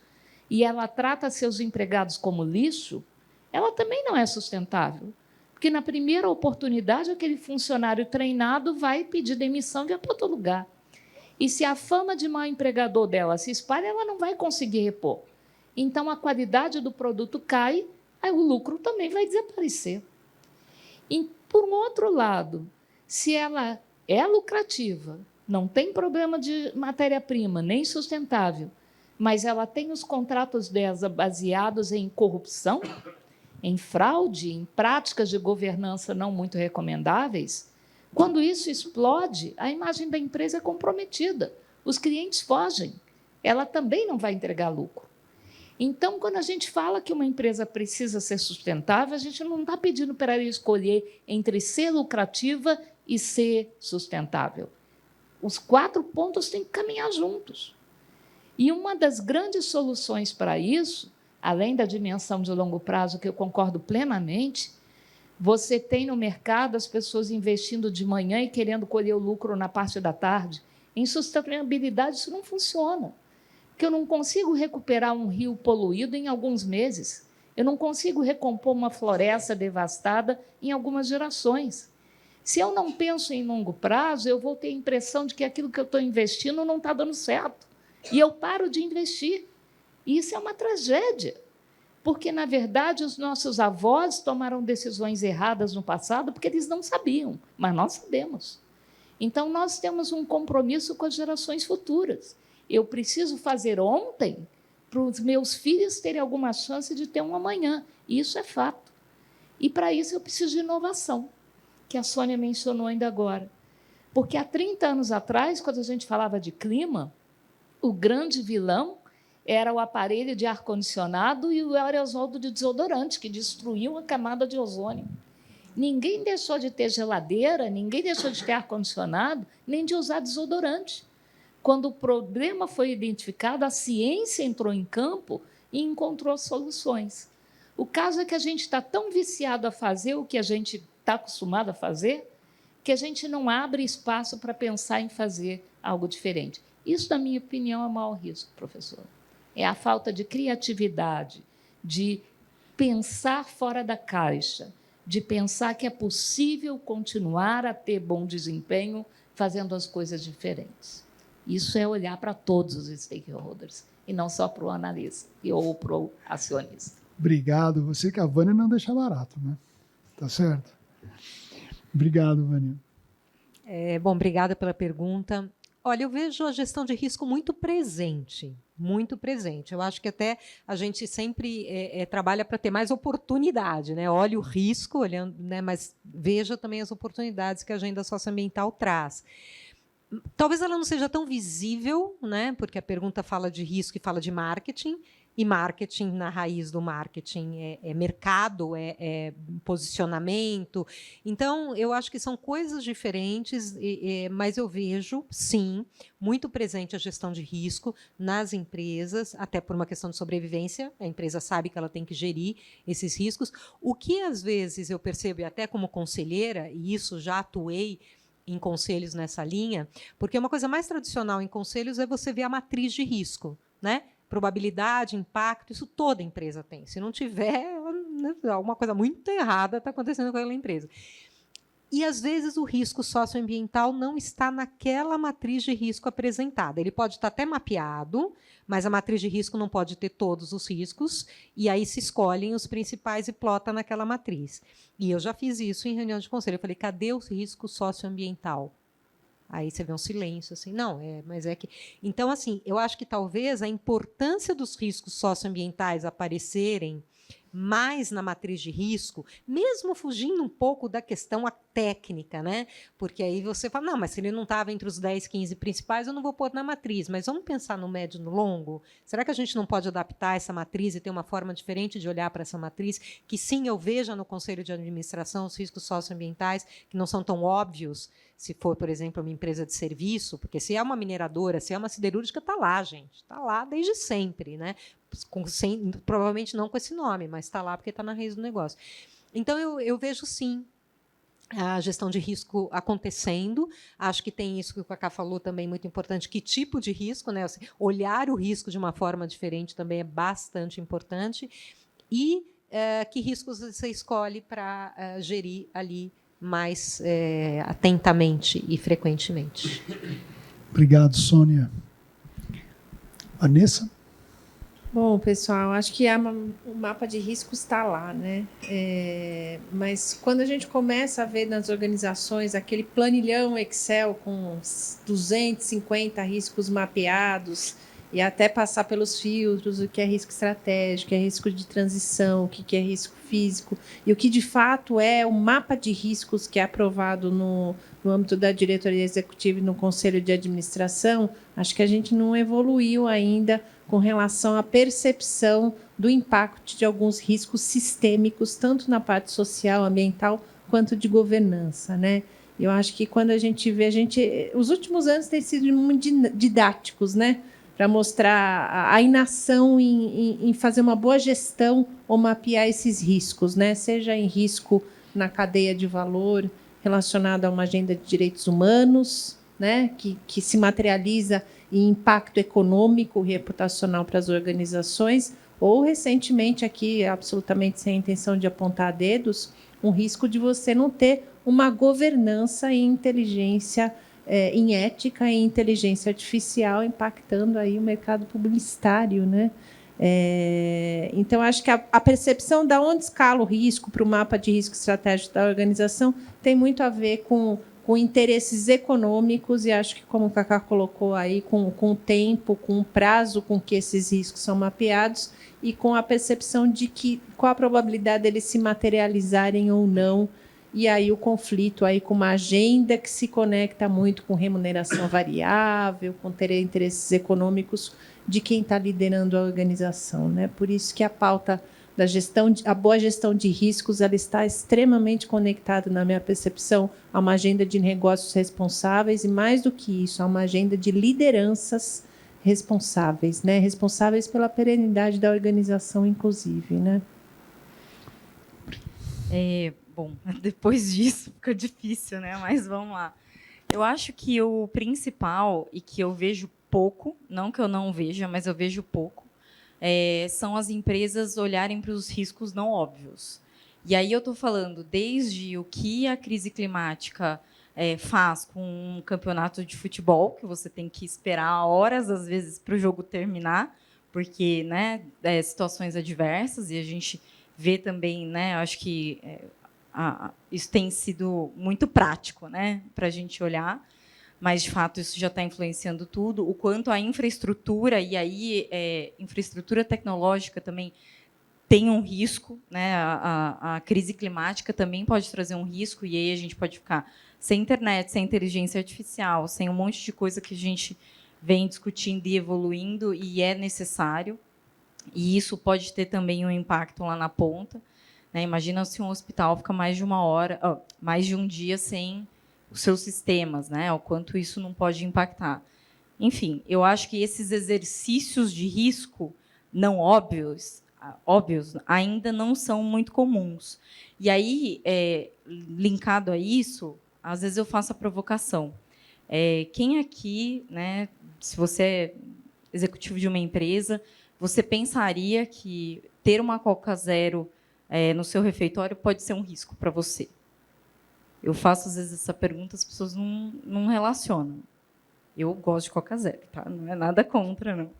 e ela trata seus empregados como lixo, ela também não é sustentável. Porque, na primeira oportunidade, aquele funcionário treinado vai pedir demissão e vai para outro lugar. E se a fama de mau empregador dela se espalha, ela não vai conseguir repor. Então, a qualidade do produto cai, aí o lucro também vai desaparecer. E, por um outro lado, se ela é lucrativa, não tem problema de matéria-prima, nem sustentável, mas ela tem os contratos dela baseados em corrupção, em fraude, em práticas de governança não muito recomendáveis, quando isso explode, a imagem da empresa é comprometida, os clientes fogem, ela também não vai entregar lucro. Então, quando a gente fala que uma empresa precisa ser sustentável, a gente não está pedindo para ela escolher entre ser lucrativa e ser sustentável. Os 4 pontos têm que caminhar juntos. E uma das grandes soluções para isso, além da dimensão de longo prazo, que eu concordo plenamente, você tem no mercado as pessoas investindo de manhã e querendo colher o lucro na parte da tarde. Em sustentabilidade, isso não funciona. Porque eu não consigo recuperar um rio poluído em alguns meses. Eu não consigo recompor uma floresta devastada em algumas gerações. Se eu não penso em longo prazo, eu vou ter a impressão de que aquilo que eu estou investindo não está dando certo. E eu paro de investir. E isso é uma tragédia. Porque, na verdade, os nossos avós tomaram decisões erradas no passado porque eles não sabiam, mas nós sabemos. Então, nós temos um compromisso com as gerações futuras. Eu preciso fazer ontem para os meus filhos terem alguma chance de ter um amanhã. Isso é fato. E, para isso, eu preciso de inovação, que a Sônia mencionou ainda agora. Porque há 30 anos atrás, quando a gente falava de clima, o grande vilão era o aparelho de ar-condicionado e o aerosol de desodorante, que destruiu a camada de ozônio. Ninguém deixou de ter geladeira, ninguém deixou de ter ar-condicionado, nem de usar desodorante. Quando o problema foi identificado, a ciência entrou em campo e encontrou soluções. O caso é que a gente está tão viciado a fazer o que a gente está acostumado a fazer, que a gente não abre espaço para pensar em fazer algo diferente. Isso, na minha opinião, é o maior risco, professor. É a falta de criatividade, de pensar fora da caixa, de pensar que é possível continuar a ter bom desempenho fazendo as coisas diferentes. Isso é olhar para todos os stakeholders, e não só para o analista ou para o acionista.
Obrigado. Você que a Vânia não deixa barato, né? Tá certo? Obrigado, Vânia.
Bom, obrigada pela pergunta. Olha, eu vejo a gestão de risco muito presente, muito presente. Eu acho que até a gente sempre trabalha para ter mais oportunidade, né? Olha o risco, olhando, né? Mas veja também as oportunidades que a agenda socioambiental traz. Talvez ela não seja tão visível, né? Porque a pergunta fala de risco e fala de marketing, e marketing, na raiz do marketing, é mercado, é posicionamento. Então, eu acho que são coisas diferentes, mas eu vejo, sim, muito presente a gestão de risco nas empresas, até por uma questão de sobrevivência. A empresa sabe que ela tem que gerir esses riscos. O que, às vezes, eu percebo, e até como conselheira, e isso já atuei em conselhos nessa linha, porque uma coisa mais tradicional em conselhos é você ver a matriz de risco, né? Probabilidade, impacto, isso toda empresa tem. Se não tiver, alguma coisa muito errada está acontecendo com aquela empresa. E, às vezes, o risco socioambiental não está naquela matriz de risco apresentada. Ele pode estar até mapeado, mas a matriz de risco não pode ter todos os riscos, e aí se escolhem os principais e plota naquela matriz. E eu já fiz isso em reunião de conselho. Eu falei, cadê o risco socioambiental? Aí você vê um silêncio, assim, não, mas é que... Então, assim, eu acho que talvez a importância dos riscos socioambientais aparecerem mais na matriz de risco, mesmo fugindo um pouco da questão técnica, né? Porque aí você fala, não, mas se ele não estava entre os 10, 15 principais, eu não vou pôr na matriz. Mas vamos pensar no médio e no longo? Será que a gente não pode adaptar essa matriz e ter uma forma diferente de olhar para essa matriz? Que sim, eu veja no Conselho de Administração os riscos socioambientais, que não são tão óbvios, se for, por exemplo, uma empresa de serviço, porque se é uma mineradora, se é uma siderúrgica, está lá, gente. Está lá desde sempre, né? Provavelmente não com esse nome, mas está lá porque está na raiz do negócio. Então, eu vejo, sim, a gestão de risco acontecendo. Acho que tem isso que o Cacá falou também, muito importante, que tipo de risco, né? Olhar o risco de uma forma diferente também é bastante importante. E que riscos você escolhe para gerir ali mais atentamente e frequentemente.
Obrigado, Sônia. Vanessa?
Bom, pessoal, acho que o mapa de riscos está lá, né? Mas quando a gente começa a ver nas organizações aquele planilhão Excel com 250 riscos mapeados e até passar pelos filtros, o que é risco estratégico, o que é risco de transição, o que é risco físico, e o que de fato é o mapa de riscos que é aprovado no âmbito da diretoria executiva e no conselho de administração, acho que a gente não evoluiu ainda com relação à percepção do impacto de alguns riscos sistêmicos, tanto na parte social, ambiental, quanto de governança, né? Eu acho que quando a gente vê, os últimos anos têm sido muito didáticos, né? Para mostrar a inação em fazer uma boa gestão ou mapear esses riscos, né? Seja em risco na cadeia de valor relacionado a uma agenda de direitos humanos, né? Que se materializa em impacto econômico, reputacional para as organizações, ou recentemente aqui, absolutamente sem a intenção de apontar dedos, um risco de você não ter uma governança em inteligência, em ética e inteligência artificial, impactando aí o mercado publicitário, né? Então, acho que a percepção de onde escala o risco para o mapa de risco estratégico da organização tem muito a ver com interesses econômicos, e acho que, como o Cacá colocou aí, com o tempo, com o prazo com que esses riscos são mapeados e com a percepção de qual a probabilidade deles se materializarem ou não, e aí o conflito aí com uma agenda que se conecta muito com remuneração variável, com ter interesses econômicos de quem está liderando a organização, né? Por isso que a pauta da gestão, a boa gestão de riscos, ela está extremamente conectada, na minha percepção, a uma agenda de negócios responsáveis e, mais do que isso, a uma agenda de lideranças responsáveis, né? Responsáveis pela perenidade da organização, inclusive, né?
Bom, depois disso fica difícil, né? Mas vamos lá. Eu acho que o principal, e que eu vejo pouco, não que eu não veja, mas eu vejo pouco, são as empresas olharem para os riscos não óbvios. E aí eu estou falando desde o que a crise climática faz com um campeonato de futebol, que você tem que esperar horas, às vezes, para o jogo terminar, porque, né, situações adversas, e a gente vê também, né, acho que isso tem sido muito prático, né, para a gente olhar, mas, de fato, isso já está influenciando tudo. O quanto a infraestrutura, e aí infraestrutura tecnológica também tem um risco, né? A crise climática também pode trazer um risco, e aí a gente pode ficar sem internet, sem inteligência artificial, sem um monte de coisa que a gente vem discutindo e evoluindo, e é necessário. E isso pode ter também um impacto lá na ponta, né? Imagina se um hospital fica mais de mais de um dia sem os seus sistemas, né? O quanto isso não pode impactar. Enfim, eu acho que esses exercícios de risco não óbvios ainda não são muito comuns. E aí, linkado a isso, às vezes eu faço a provocação. Quem aqui, né, se você é executivo de uma empresa, você pensaria que ter uma Coca Zero no seu refeitório pode ser um risco para você? Eu faço, às vezes, essa pergunta, as pessoas não relacionam. Eu gosto de Coca Zero, tá? Não é nada contra, não.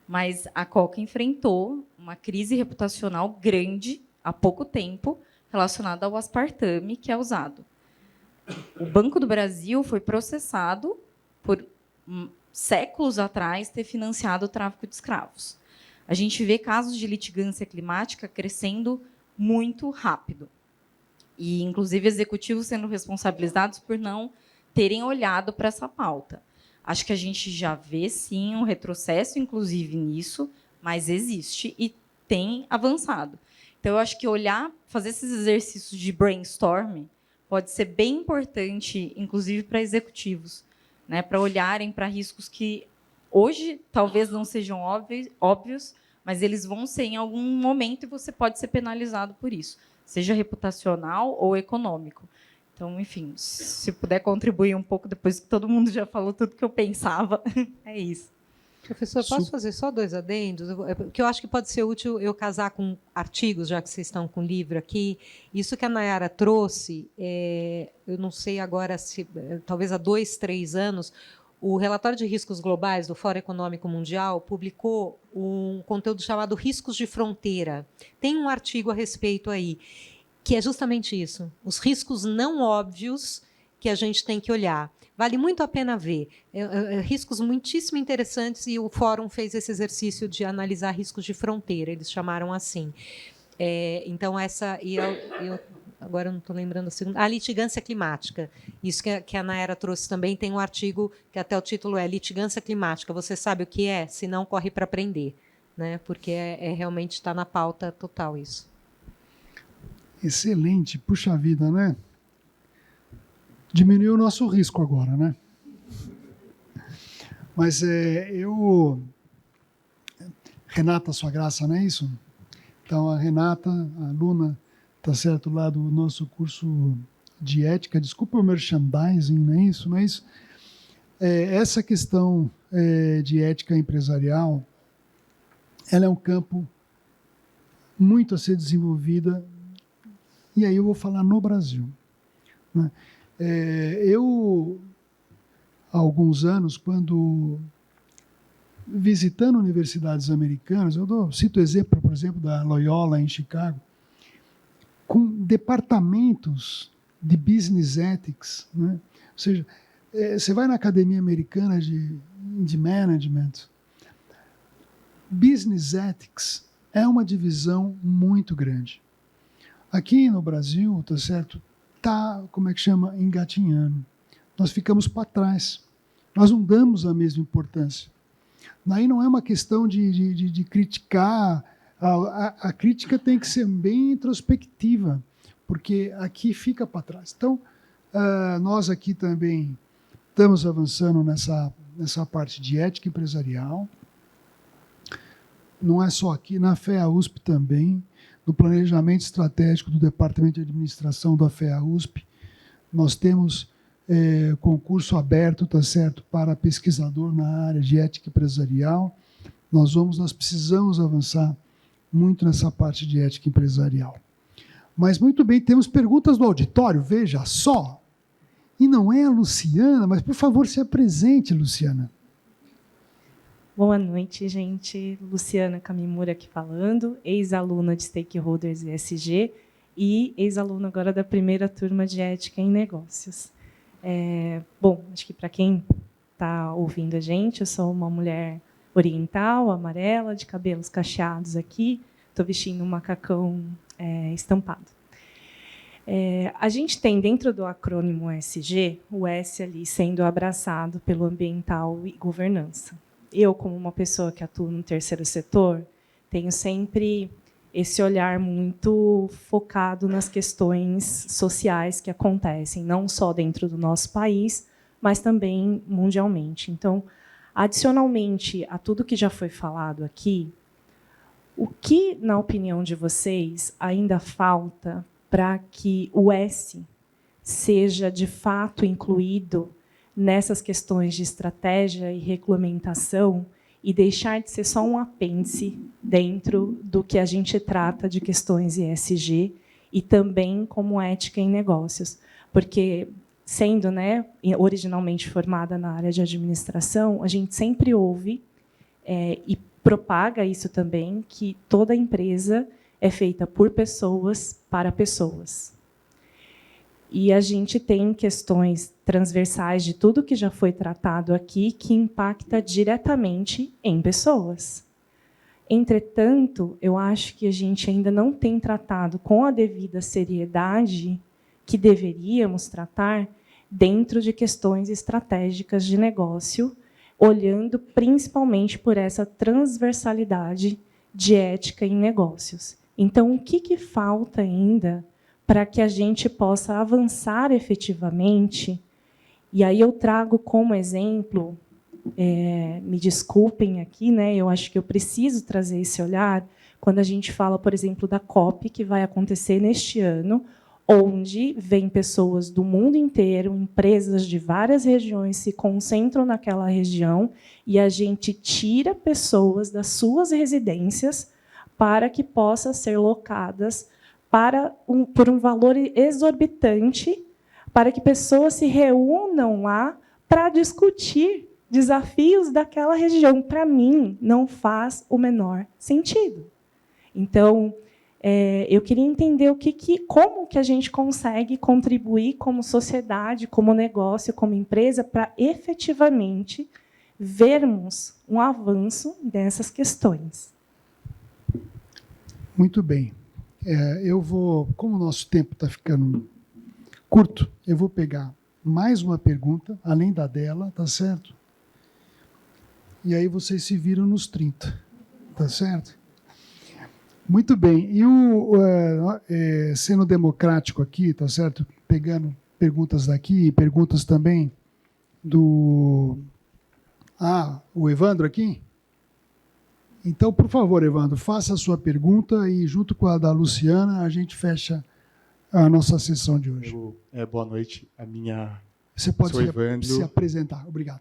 Mas a Coca enfrentou uma crise reputacional grande há pouco tempo relacionada ao aspartame que é usado. O Banco do Brasil foi processado por séculos atrás ter financiado o tráfico de escravos. a gente vê casos de litigância climática crescendo muito rápido. E, inclusive, executivos sendo responsabilizados por não terem olhado para essa pauta. Acho que a gente já vê, sim, um retrocesso, inclusive, nisso, mas existe e tem avançado. Então, eu acho que fazer esses exercícios de brainstorm pode ser bem importante, inclusive para executivos, né, para olharem para riscos que hoje talvez não sejam óbvios, mas eles vão ser em algum momento e você pode ser penalizado por isso, seja reputacional ou econômico. Então, enfim, se puder contribuir um pouco, depois que todo mundo já falou tudo que eu pensava, é isso.
Professor, posso fazer só 2 adendos? Porque eu acho que pode ser útil eu casar com artigos, já que vocês estão com o livro aqui. Isso que a Nayara trouxe, eu não sei agora se, talvez há 2, 3 anos, o relatório de riscos globais do Fórum Econômico Mundial publicou um conteúdo chamado Riscos de Fronteira. Tem um artigo a respeito aí, que é justamente isso, os riscos não óbvios que a gente tem que olhar. Vale muito a pena ver. Riscos muitíssimo interessantes, e o Fórum fez esse exercício de analisar riscos de fronteira, eles chamaram assim. Então, essa... agora eu não estou lembrando a segunda. A litigância climática. Isso que a Nayara trouxe também, tem um artigo que até o título é Litigância Climática. Você sabe o que é? Se não, corre para aprender. Né? Porque realmente está na pauta total isso.
Excelente, puxa vida, né? Diminuiu o nosso risco agora, né? Mas Renata Sua Graça, não é isso? Então, a Renata, a aluna, está certo, lá do nosso curso de ética, desculpa o merchandising, não é isso? Mas essa questão de ética empresarial, ela é um campo muito a ser desenvolvida, e aí eu vou falar no Brasil. Né? Eu, há alguns anos, quando visitando universidades americanas, cito o exemplo, por exemplo, da Loyola em Chicago, com departamentos de business ethics, né? Ou seja, você vai na academia americana de management, business ethics é uma divisão muito grande. Aqui no Brasil, tá certo, como é que chama, engatinhando. Nós ficamos para trás. Nós não damos a mesma importância. Daí não é uma questão de criticar. A crítica tem que ser bem introspectiva, porque aqui fica para trás. Então, nós aqui também estamos avançando nessa parte de ética empresarial. Não é só aqui, na FEA-USP também, no planejamento estratégico do Departamento de Administração da FEA-USP, nós temos concurso aberto, tá certo, para pesquisador na área de ética empresarial. Nós precisamos avançar muito nessa parte de ética empresarial. Mas, muito bem, temos perguntas do auditório, veja só. E não é a Luciana, mas, por favor, se apresente, Luciana.
Boa noite, gente. Luciana Kamimura aqui falando, ex-aluna de Stakeholders ESG e ex-aluna agora da primeira turma de Ética em Negócios. Bom, acho que para quem está ouvindo a gente, eu sou uma mulher oriental, amarela, de cabelos cacheados aqui, estou vestindo um macacão estampado. A gente tem dentro do acrônimo ESG, o S ali sendo abraçado pelo ambiental e governança. Eu, como uma pessoa que atua no terceiro setor, tenho sempre esse olhar muito focado nas questões sociais que acontecem, não só dentro do nosso país, mas também mundialmente. Então, adicionalmente a tudo que já foi falado aqui, o que, na opinião de vocês, ainda falta para que o S seja, de fato, incluído nessas questões de estratégia e regulamentação e deixar de ser só um apêndice dentro do que a gente trata de questões ESG e também como ética em negócios? Porque, sendo originalmente formada na área de administração, a gente sempre ouve e propaga isso também, que toda empresa é feita por pessoas para pessoas. E a gente tem questões transversais de tudo que já foi tratado aqui que impacta diretamente em pessoas.
Entretanto, eu acho que a gente ainda não tem tratado com a devida seriedade que deveríamos tratar dentro de questões estratégicas de negócio, olhando principalmente por essa transversalidade de ética em negócios. Então, o que falta ainda para que a gente possa avançar efetivamente? E aí eu trago como exemplo, me desculpem aqui, né? Eu acho que eu preciso trazer esse olhar quando a gente fala, por exemplo, da COP, que vai acontecer neste ano, onde vêm pessoas do mundo inteiro, empresas de várias regiões se concentram naquela região e a gente tira pessoas das suas residências para que possam ser locadas por um valor exorbitante, para que pessoas se reúnam lá para discutir desafios daquela região. Para mim, não faz o menor sentido. Então, eu queria entender como que a gente consegue contribuir como sociedade, como negócio, como empresa, para efetivamente vermos um avanço dessas questões.
Muito bem. Eu vou, como o nosso tempo está ficando curto, eu vou pegar mais uma pergunta, além da dela, tá certo? E aí vocês se viram nos 30, tá certo? Muito bem. E sendo democrático aqui, tá certo? Pegando perguntas daqui e perguntas também do... o Evandro aqui? Então, por favor, Evandro, faça a sua pergunta e, junto com a da Luciana, a gente fecha a nossa sessão de hoje.
Boa noite.
Você pode
Evandro,
se apresentar. Obrigado.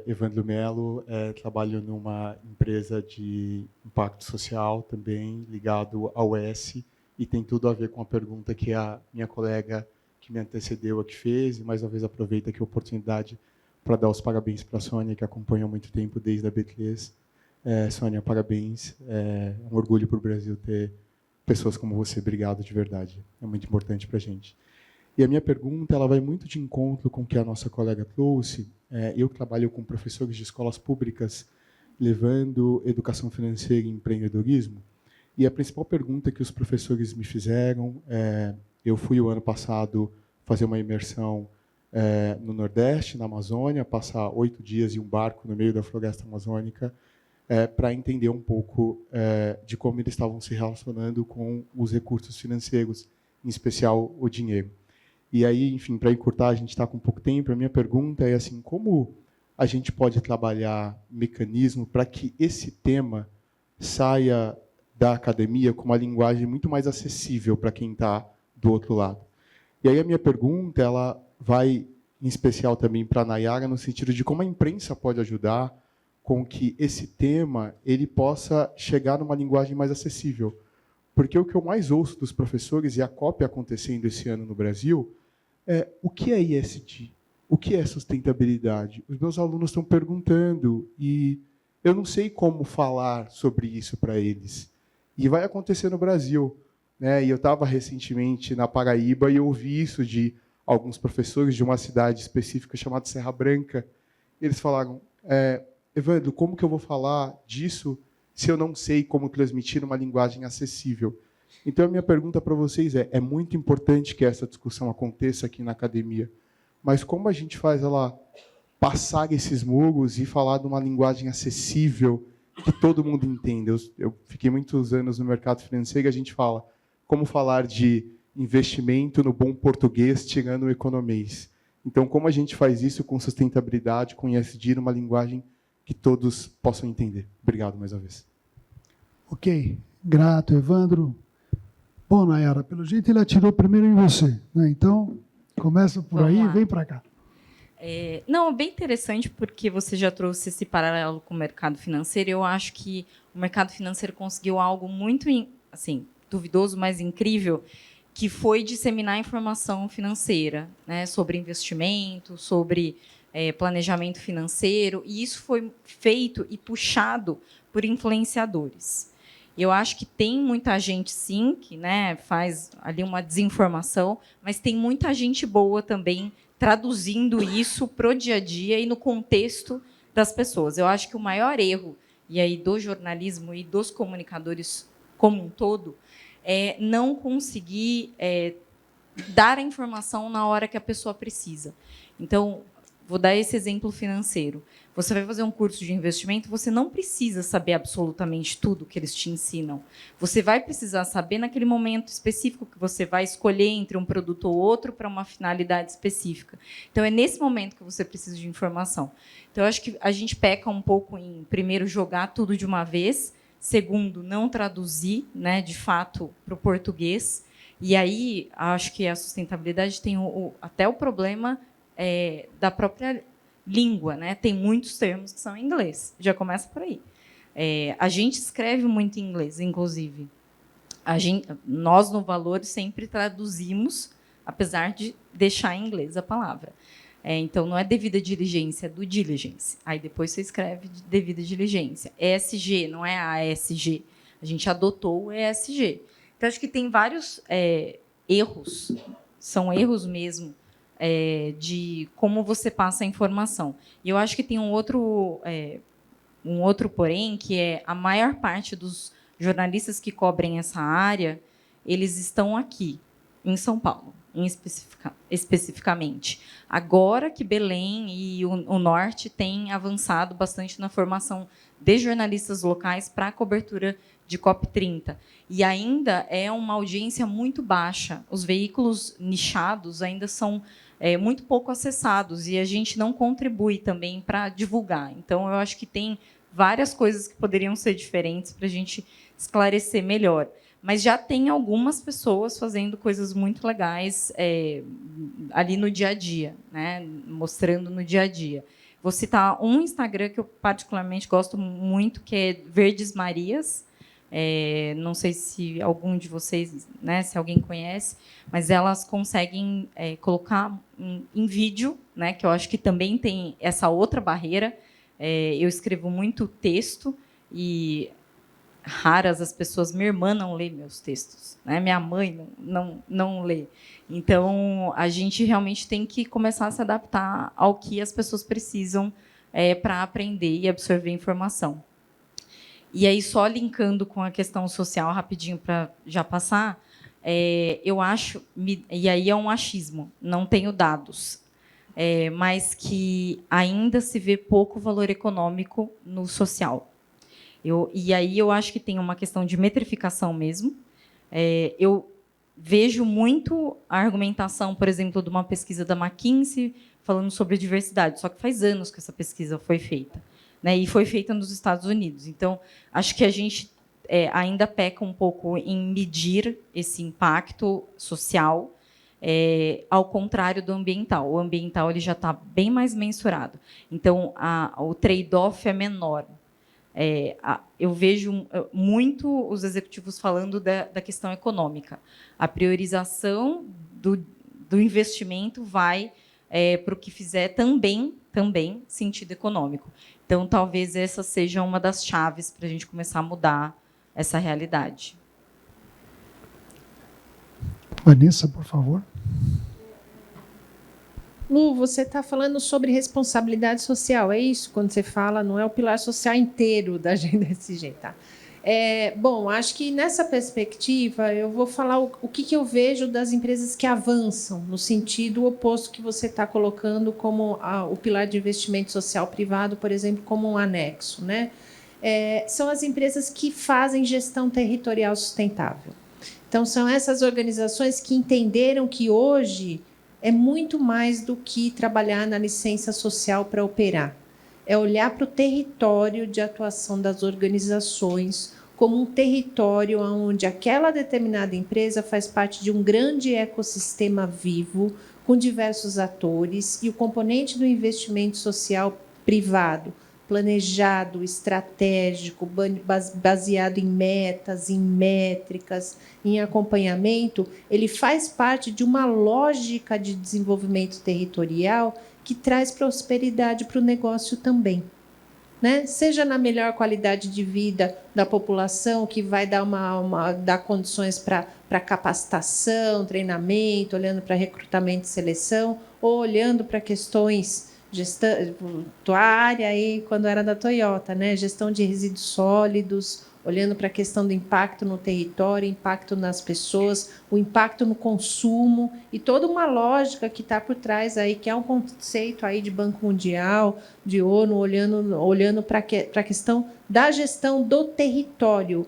Evandro Melo, trabalho numa empresa de impacto social também, ligado ao S, e tem tudo a ver com a pergunta que a minha colega que me antecedeu aqui fez, e mais uma vez aproveito aqui a oportunidade para dar os parabéns para a Sônia, que acompanha há muito tempo desde a B3. Sônia, parabéns. É um orgulho para o Brasil ter pessoas como você. Obrigado de verdade. É muito importante para a gente. E a minha pergunta ela vai muito de encontro com o que a nossa colega trouxe. Eu trabalho com professores de escolas públicas, levando educação financeira e empreendedorismo. E a principal pergunta que os professores me fizeram, eu fui o ano passado fazer uma imersão no Nordeste, na Amazônia, passar 8 dias em um barco no meio da floresta amazônica, para entender um pouco de como eles estavam se relacionando com os recursos financeiros, em especial o dinheiro. E aí, enfim, para encurtar, a gente está com pouco tempo, a minha pergunta é assim, como a gente pode trabalhar mecanismo para que esse tema saia da academia com uma linguagem muito mais acessível para quem está do outro lado? E aí a minha pergunta ela vai, em especial, também para a Nayara, no sentido de como a imprensa pode ajudar com que esse tema ele possa chegar numa linguagem mais acessível. Porque o que eu mais ouço dos professores, e a COP acontecendo esse ano no Brasil, é o que é ESG? O que é sustentabilidade? Os meus alunos estão perguntando e eu não sei como falar sobre isso para eles. E vai acontecer no Brasil, né? E eu estava recentemente na Paraíba e ouvi isso de alguns professores de uma cidade específica chamada Serra Branca. Eles falaram, Evandro, como que eu vou falar disso se eu não sei como transmitir uma linguagem acessível? Então, a minha pergunta para vocês é muito importante que essa discussão aconteça aqui na academia, mas como a gente faz ela passar esses muros e falar de uma linguagem acessível que todo mundo entenda? Eu fiquei muitos anos no mercado financeiro e a gente fala como falar de investimento no bom português, tirando o economês. Então, como a gente faz isso com sustentabilidade, com ESG, numa linguagem que todos possam entender? Obrigado mais uma vez.
Ok, grato, Evandro. Bom, Nayara, pelo jeito ele atirou primeiro em você, né? Então, começa por aí e vem para cá.
Não, é bem interessante porque você já trouxe esse paralelo com o mercado financeiro. Eu acho que o mercado financeiro conseguiu algo muito assim, duvidoso, mas incrível, que foi disseminar informação financeira, né, sobre investimento, sobre planejamento financeiro, e isso foi feito e puxado por influenciadores. Eu acho que tem muita gente, sim, que, né, faz ali uma desinformação, mas tem muita gente boa também traduzindo isso para o dia a dia e no contexto das pessoas. Eu acho que o maior erro e aí do jornalismo e dos comunicadores como um todo, é não conseguir dar a informação na hora que a pessoa precisa. Então, vou dar esse exemplo financeiro. Você vai fazer um curso de investimento, você não precisa saber absolutamente tudo que eles te ensinam. Você vai precisar saber naquele momento específico que você vai escolher entre um produto ou outro para uma finalidade específica. Então, é nesse momento que você precisa de informação. Então, eu acho que a gente peca um pouco em, primeiro, jogar tudo de uma vez, segundo, não traduzir, né, de fato, para o português. E aí, acho que a sustentabilidade tem até o problema da própria língua, né? Tem muitos termos que são em inglês, já começa por aí. A gente escreve muito em inglês, inclusive. Nós, no Valor, sempre traduzimos, apesar de deixar em inglês a palavra. Então, não é devida diligência, é do diligence. Aí, depois, você escreve de devida diligência. ESG, não é ASG. A gente adotou o ESG. Então, acho que tem vários erros, são erros mesmo, de como você passa a informação. E eu acho que tem um outro porém, que é a maior parte dos jornalistas que cobrem essa área, eles estão aqui, em São Paulo, especificamente. Agora que Belém e o Norte têm avançado bastante na formação de jornalistas locais para a cobertura de COP30. E ainda é uma audiência muito baixa. Os veículos nichados ainda são muito pouco acessados e a gente não contribui também para divulgar. Então, eu acho que tem várias coisas que poderiam ser diferentes para a gente esclarecer melhor. Mas já tem algumas pessoas fazendo coisas muito legais ali no dia a dia, né? Mostrando no dia a dia. Vou citar um Instagram que eu particularmente gosto muito, que é Verdes Marias. Não sei se algum de vocês, né, se alguém conhece, mas elas conseguem colocar em vídeo, né, que eu acho que também tem essa outra barreira. Eu escrevo muito texto e raras as pessoas. Minha irmã não lê meus textos, né? Minha mãe não lê. Então, a gente realmente tem que começar a se adaptar ao que as pessoas precisam para aprender e absorver informação. E aí, só linkando com a questão social, rapidinho, para já passar, eu acho, e aí é um achismo, não tenho dados, mas que ainda se vê pouco valor econômico no social. E aí eu acho que tem uma questão de metrificação mesmo. Eu vejo muito a argumentação, por exemplo, de uma pesquisa da McKinsey falando sobre diversidade, só que faz anos que essa pesquisa foi feita, né, e foi feita nos Estados Unidos. Então, acho que a gente ainda peca um pouco em medir esse impacto social, ao contrário do ambiental. O ambiental ele já está bem mais mensurado. Então, o trade-off é menor. Eu vejo muito os executivos falando da questão econômica. A priorização do investimento vai para o que fizer também sentido econômico. Então, talvez essa seja uma das chaves para a gente começar a mudar essa realidade.
Vanessa, por favor.
Lu, você está falando sobre responsabilidade social, é isso? Quando você fala, não é o pilar social inteiro da agenda SG, tá? Bom, acho que nessa perspectiva eu vou falar o que eu vejo das empresas que avançam, no sentido oposto que você está colocando como o pilar de investimento social privado, por exemplo, como um anexo, né? São as empresas que fazem gestão territorial sustentável. Então, são essas organizações que entenderam que hoje é muito mais do que trabalhar na licença social para operar. É olhar para o território de atuação das organizações como um território onde aquela determinada empresa faz parte de um grande ecossistema vivo, com diversos atores, e o componente do investimento social privado, planejado, estratégico, baseado em metas, em métricas, em acompanhamento, ele faz parte de uma lógica de desenvolvimento territorial que traz prosperidade para o negócio também, né? Seja na melhor qualidade de vida da população, que vai dar dar condições para capacitação, treinamento, olhando para recrutamento e seleção, ou olhando para questões tua área aí quando era da Toyota, né? Gestão de resíduos sólidos, olhando para a questão do impacto no território, impacto nas pessoas, o impacto no consumo e toda uma lógica que está por trás aí, que é um conceito aí de Banco Mundial, de ONU, olhando para a questão da gestão do território,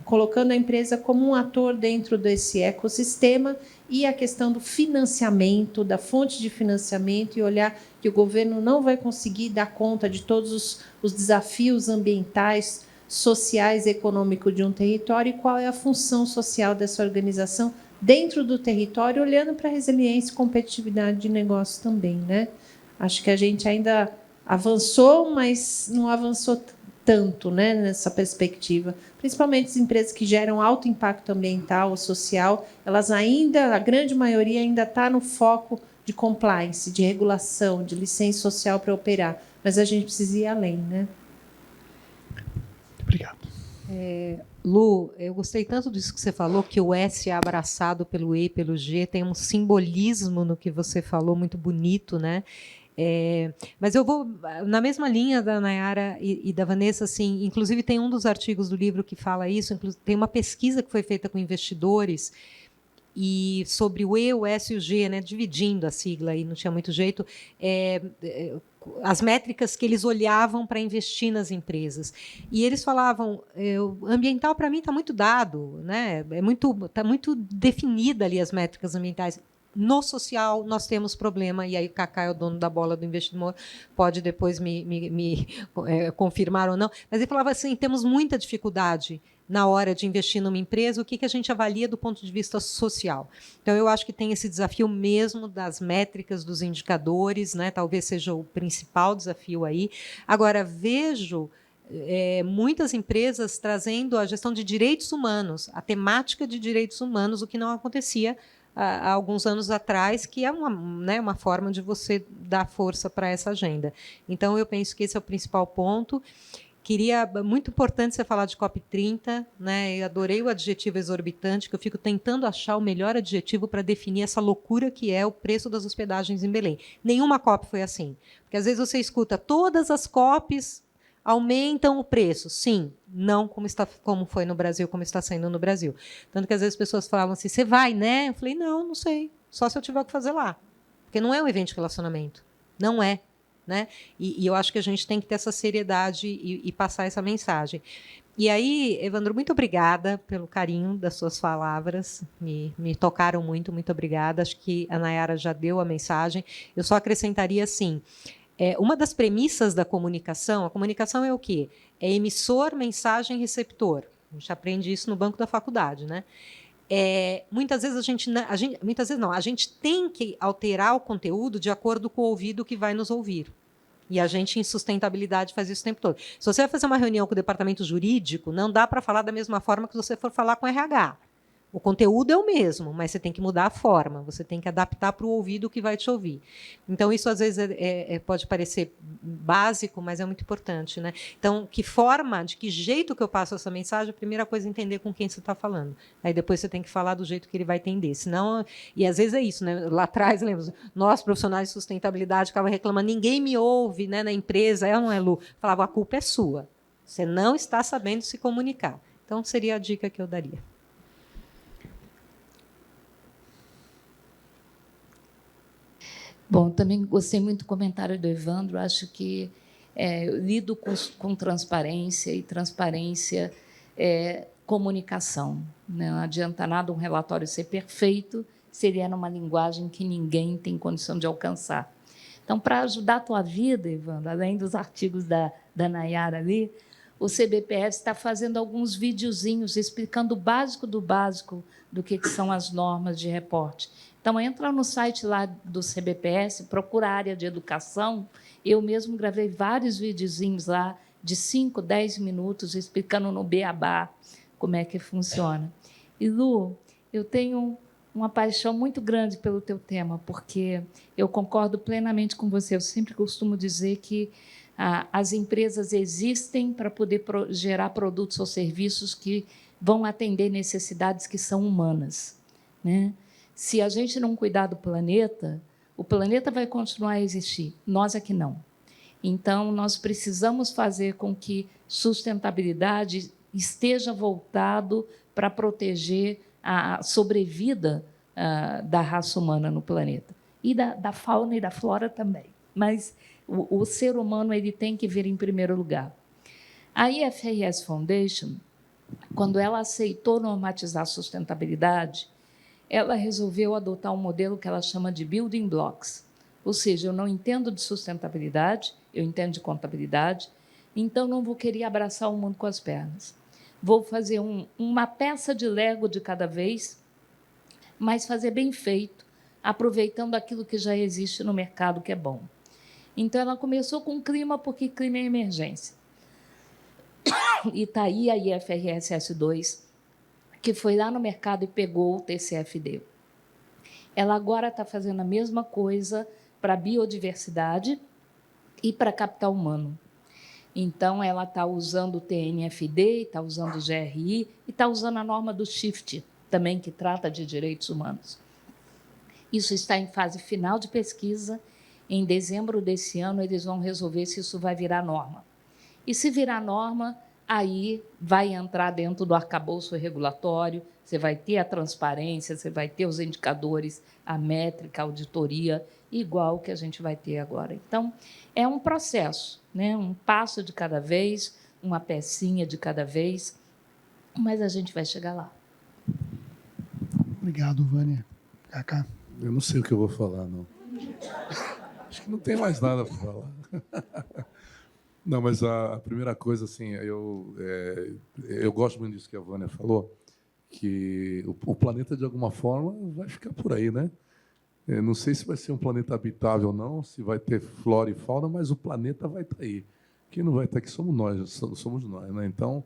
colocando a empresa como um ator dentro desse ecossistema e a questão do financiamento, da fonte de financiamento e olhar que o governo não vai conseguir dar conta de todos os desafios ambientais, sociais e econômicos de um território e qual é a função social dessa organização dentro do território, olhando para a resiliência e competitividade de negócios também, né? Acho que a gente ainda avançou, mas não avançou tanto, né, nessa perspectiva. Principalmente as empresas que geram alto impacto ambiental ou social, elas ainda, a grande maioria ainda está no foco de compliance, de regulação, de licença social para operar. Mas a gente precisa ir além, né?
Obrigado.
Lu, eu gostei tanto disso que você falou, que o S é abraçado pelo E e pelo G, tem um simbolismo no que você falou, muito bonito, né? Mas eu vou na mesma linha da Nayara e da Vanessa, assim, inclusive tem um dos artigos do livro que fala isso, tem uma pesquisa que foi feita com investidores e sobre o E, o S e o G, né, dividindo a sigla, aí não tinha muito jeito, as métricas que eles olhavam para investir nas empresas. E eles falavam, o ambiental para mim está muito dado, né? Está muito definida ali as métricas ambientais. No social, nós temos problema, e aí o Cacá é o dono da bola do investidor, pode depois me confirmar ou não, mas ele falava assim, temos muita dificuldade na hora de investir numa empresa, o que a gente avalia do ponto de vista social. Então, eu acho que tem esse desafio mesmo das métricas, dos indicadores, né? Talvez seja o principal desafio aí. Agora, vejo muitas empresas trazendo a gestão de direitos humanos, a temática de direitos humanos, o que não acontecia há alguns anos atrás, que é uma forma de você dar força para essa agenda. Então, eu penso que esse é o principal ponto. Muito importante você falar de COP30, né? Eu adorei o adjetivo exorbitante, que eu fico tentando achar o melhor adjetivo para definir essa loucura que é o preço das hospedagens em Belém. Nenhuma COP foi assim. Porque às vezes você escuta, todas as COPs aumentam o preço. Sim, não como foi no Brasil, como está sendo no Brasil. Tanto que às vezes as pessoas falam assim, você vai, né? Eu falei, não sei. Só se eu tiver o que fazer lá. Porque não é um evento de relacionamento. Não é. Né? E eu acho que a gente tem que ter essa seriedade e passar essa mensagem. E aí, Evandro, muito obrigada pelo carinho das suas palavras, me tocaram muito, muito obrigada. Acho que a Nayara já deu a mensagem. Eu só acrescentaria assim, uma das premissas da comunicação, a comunicação é o quê? É emissor, mensagem, receptor. A gente aprende isso no banco da faculdade, né? Muitas vezes a gente tem que alterar o conteúdo de acordo com o ouvido que vai nos ouvir. E a gente, em sustentabilidade, faz isso o tempo todo. Se você vai fazer uma reunião com o departamento jurídico, não dá para falar da mesma forma que você for falar com o RH. O conteúdo é o mesmo, mas você tem que mudar a forma, você tem que adaptar para o ouvido que vai te ouvir. Então, isso às vezes pode parecer básico, mas é muito importante, né? Então, de que jeito que eu passo essa mensagem, a primeira coisa é entender com quem você está falando. Aí depois você tem que falar do jeito que ele vai entender. Senão, e às vezes é isso, né? Lá atrás, lembra, nós, profissionais de sustentabilidade, ficavam reclamando, ninguém me ouve, né, na empresa, não é, Lu? Falava, a culpa é sua. Você não está sabendo se comunicar. Então, seria a dica que eu daria.
Bom, também gostei muito do comentário do Evandro. Acho que eu lido com transparência, e transparência é comunicação. Não adianta nada um relatório ser perfeito se ele é numa linguagem que ninguém tem condição de alcançar. Então, para ajudar a tua vida, Evandro, além dos artigos da Nayara ali, o CBPF está fazendo alguns videozinhos explicando o básico do que são as normas de reporte. Então, entra no site lá do CBPS, procura a área de educação. Eu mesmo gravei vários videozinhos lá, de 5, 10 minutos, explicando no beabá como é que funciona. E, Lu, eu tenho uma paixão muito grande pelo teu tema, porque eu concordo plenamente com você. Eu sempre costumo dizer que as empresas existem para poder gerar produtos ou serviços que vão atender necessidades que são humanas, né? Se a gente não cuidar do planeta, O planeta vai continuar a existir, nós é que não. Então, nós precisamos fazer com que sustentabilidade esteja voltado para proteger a sobrevida da raça humana no planeta. E da fauna e da flora também. Mas o ser humano ele tem que vir em primeiro lugar. A IFRS Foundation, quando ela aceitou normatizar a sustentabilidade, ela resolveu adotar um modelo que ela chama de building blocks. Ou seja, eu não entendo de sustentabilidade, eu entendo de contabilidade, então não vou querer abraçar o mundo com as pernas. Vou fazer uma peça de Lego de cada vez, mas fazer bem feito, aproveitando aquilo que já existe no mercado, que é bom. Então, ela começou com clima, porque clima é emergência. E está aí a IFRS S2, que foi lá no mercado e pegou o TCFD. Ela agora está fazendo a mesma coisa para a biodiversidade e para capital humano. Então, ela está usando o TNFD, está usando o GRI e está usando a norma do SHIFT, também, que trata de direitos humanos. Isso está em fase final de pesquisa. Em dezembro desse ano, eles vão resolver se isso vai virar norma. E, se virar norma, aí vai entrar dentro do arcabouço regulatório, você vai ter a transparência, você vai ter os indicadores, a métrica, a auditoria, igual que a gente vai ter agora. Então, é um processo, né? Um passo de cada vez, uma pecinha de cada vez, mas a gente vai chegar lá.
Obrigado, Vânia. Cacá.
Eu não sei o que eu vou falar, não. Acho que não tem mais nada para falar. Não, mas a primeira coisa, assim, eu gosto muito disso que a Vânia falou, que o planeta, de alguma forma, vai ficar por aí, né? Eu não sei se vai ser um planeta habitável ou não, se vai ter flora e fauna, mas o planeta vai estar aí. Quem não vai estar aqui somos nós, né? Então,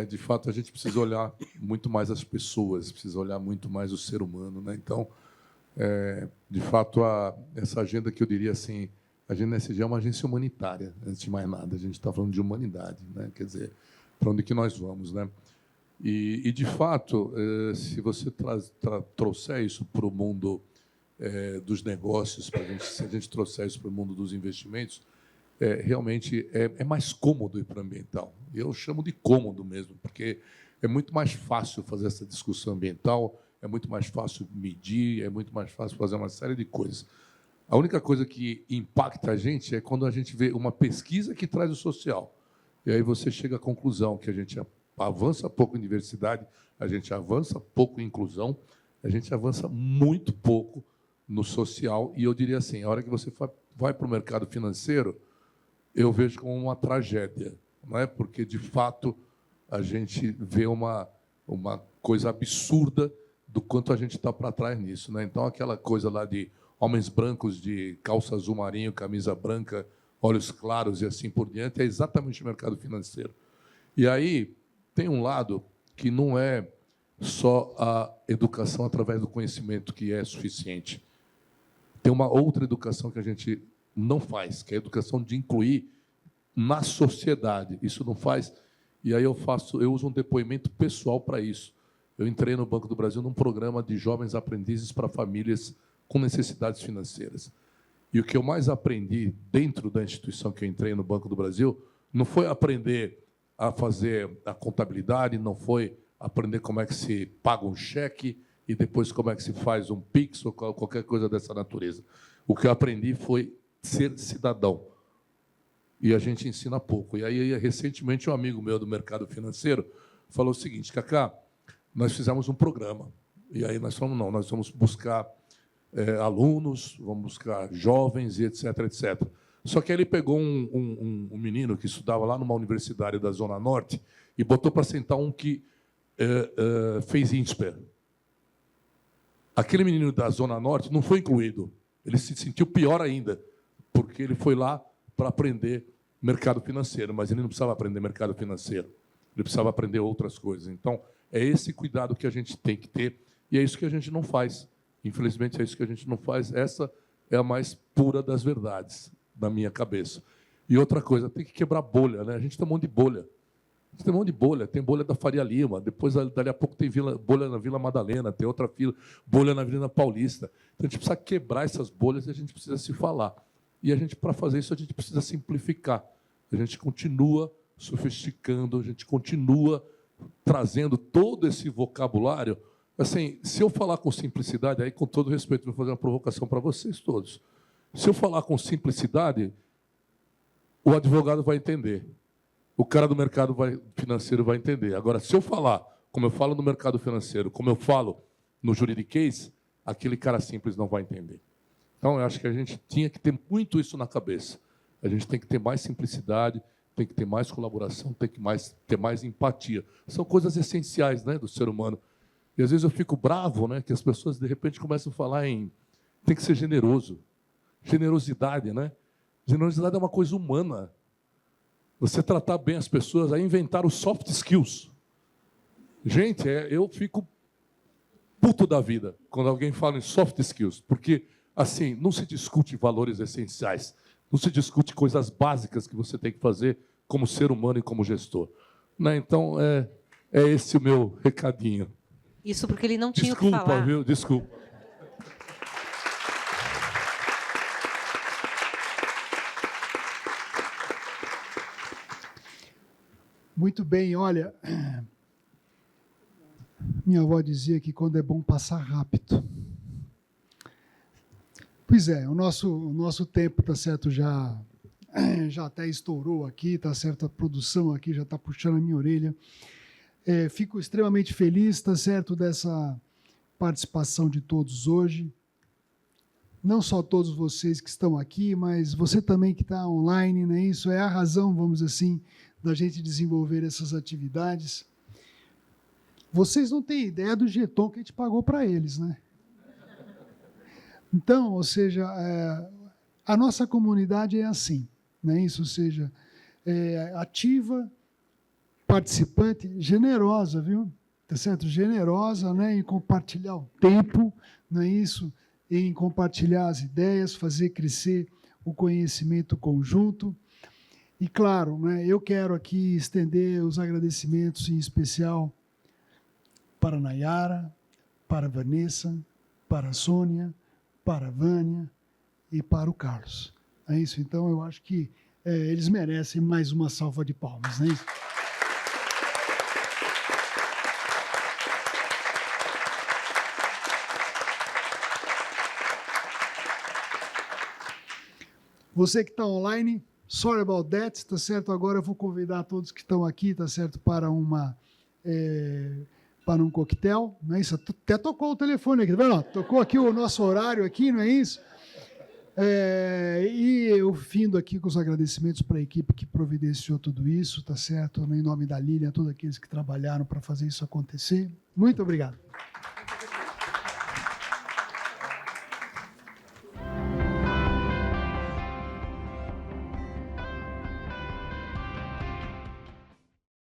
de fato, a gente precisa olhar muito mais as pessoas, precisa olhar muito mais o ser humano, né? Então, de fato, essa agenda que eu diria assim, a agenda SG é uma agência humanitária, antes de mais nada. A gente está falando de humanidade, né? Quer dizer, para onde que nós vamos, né? E de fato, se você trouxer isso para o mundo dos negócios, se a gente trouxer isso para o mundo dos investimentos, realmente é mais cômodo ir para o ambiental. Eu chamo de cômodo mesmo, porque é muito mais fácil fazer essa discussão ambiental, é muito mais fácil medir, é muito mais fácil fazer uma série de coisas. A única coisa que impacta a gente é quando a gente vê uma pesquisa que traz o social. E aí você chega à conclusão que a gente avança pouco em diversidade, a gente avança pouco em inclusão, a gente avança muito pouco no social. E eu diria assim, a hora que você vai para o mercado financeiro, eu vejo como uma tragédia, não é? Porque, de fato, a gente vê uma coisa absurda do quanto a gente está para trás nisso, né? Então, aquela coisa lá de homens brancos de calça azul marinho, camisa branca, olhos claros e assim por diante, é exatamente o mercado financeiro. E aí tem um lado que não é só a educação através do conhecimento que é suficiente. Tem uma outra educação que a gente não faz, que é a educação de incluir na sociedade. Isso não faz. E aí eu uso um depoimento pessoal para isso. Eu entrei no Banco do Brasil num programa de jovens aprendizes para famílias com necessidades financeiras. E o que eu mais aprendi dentro da instituição que eu entrei no Banco do Brasil não foi aprender a fazer a contabilidade, não foi aprender como é que se paga um cheque e depois como é que se faz um Pix ou qualquer coisa dessa natureza. O que eu aprendi foi ser cidadão. E a gente ensina pouco. E aí, recentemente, um amigo meu do mercado financeiro falou o seguinte: Cacá, nós fizemos um programa. E aí nós falamos, não, nós vamos buscar alunos, vamos buscar jovens e etc, etc. Só que aí ele pegou um menino que estudava lá numa universidade da Zona Norte e botou para sentar um que fez INSPER. Aquele menino da Zona Norte não foi incluído. Ele se sentiu pior ainda, porque ele foi lá para aprender mercado financeiro, mas ele não precisava aprender mercado financeiro. Ele precisava aprender outras coisas. Então, é esse cuidado que a gente tem que ter, e é isso que a gente não faz. Infelizmente, é isso que a gente não faz. Essa é a mais pura das verdades, da minha cabeça. E outra coisa, tem que quebrar bolha, né? A gente tem um monte de bolha. Tem um monte de bolha. Tem bolha da Faria Lima, depois, dali a pouco, tem bolha na Vila Madalena, tem outra bolha na Avenida Paulista. Então, a gente precisa quebrar essas bolhas e a gente precisa se falar. E a gente, para fazer isso, a gente precisa simplificar. A gente continua sofisticando, a gente continua trazendo todo esse vocabulário. Assim, se eu falar com simplicidade, aí, com todo respeito, vou fazer uma provocação para vocês todos. Se eu falar com simplicidade, o advogado vai entender. O cara do mercado financeiro vai entender. Agora, se eu falar, como eu falo no mercado financeiro, como eu falo no juridiquês, aquele cara simples não vai entender. Então, eu acho que a gente tinha que ter muito isso na cabeça. A gente tem que ter mais simplicidade, tem que ter mais colaboração, tem que ter mais empatia. São coisas essenciais, né, do ser humano. E, às vezes, eu fico bravo, né, que as pessoas, de repente, começam a falar em tem que ser generoso. Generosidade, né? Generosidade é uma coisa humana. Você tratar bem as pessoas, aí inventaram os soft skills. Gente, eu fico puto da vida quando alguém fala em soft skills, porque, assim, não se discute valores essenciais, não se discute coisas básicas que você tem que fazer como ser humano e como gestor. Né? Então, é esse o meu recadinho.
Isso porque ele não tinha o que falar.
Desculpa, viu? Desculpa.
Muito bem, olha, minha avó dizia que quando é bom passar rápido. Pois é, o nosso tempo, tá certo, já até estourou aqui, tá certo, a produção aqui já está puxando a minha orelha. Fico extremamente feliz, tá certo, dessa participação de todos hoje. Não só todos vocês que estão aqui, mas você também que está online, né? Isso é a razão, vamos dizer assim, da gente desenvolver essas atividades. Vocês não têm ideia do jeton que a gente pagou para eles, né? Então, ou seja, a nossa comunidade é assim, né? Isso, ou seja, ativa, participante, generosa, viu? Tá certo? Generosa, né? Em compartilhar o tempo, não é isso? Em compartilhar as ideias, fazer crescer o conhecimento conjunto. E, claro, né, eu quero aqui estender os agradecimentos, em especial, para a Nayara, para a Vanessa, para a Sônia, para a Vânia e para o Carlos. É isso? Então, eu acho que eles merecem mais uma salva de palmas. Não é isso? Você que está online, sorry about that, tá certo? Agora eu vou convidar todos que estão aqui, tá certo, para um coquetel, não é isso? Até tocou o telefone aqui, tá vendo? Tocou aqui o nosso horário aqui, não é isso? E eu findo aqui com os agradecimentos para a equipe que providenciou tudo isso, tá certo? Em nome da Lília, todos aqueles que trabalharam para fazer isso acontecer. Muito obrigado.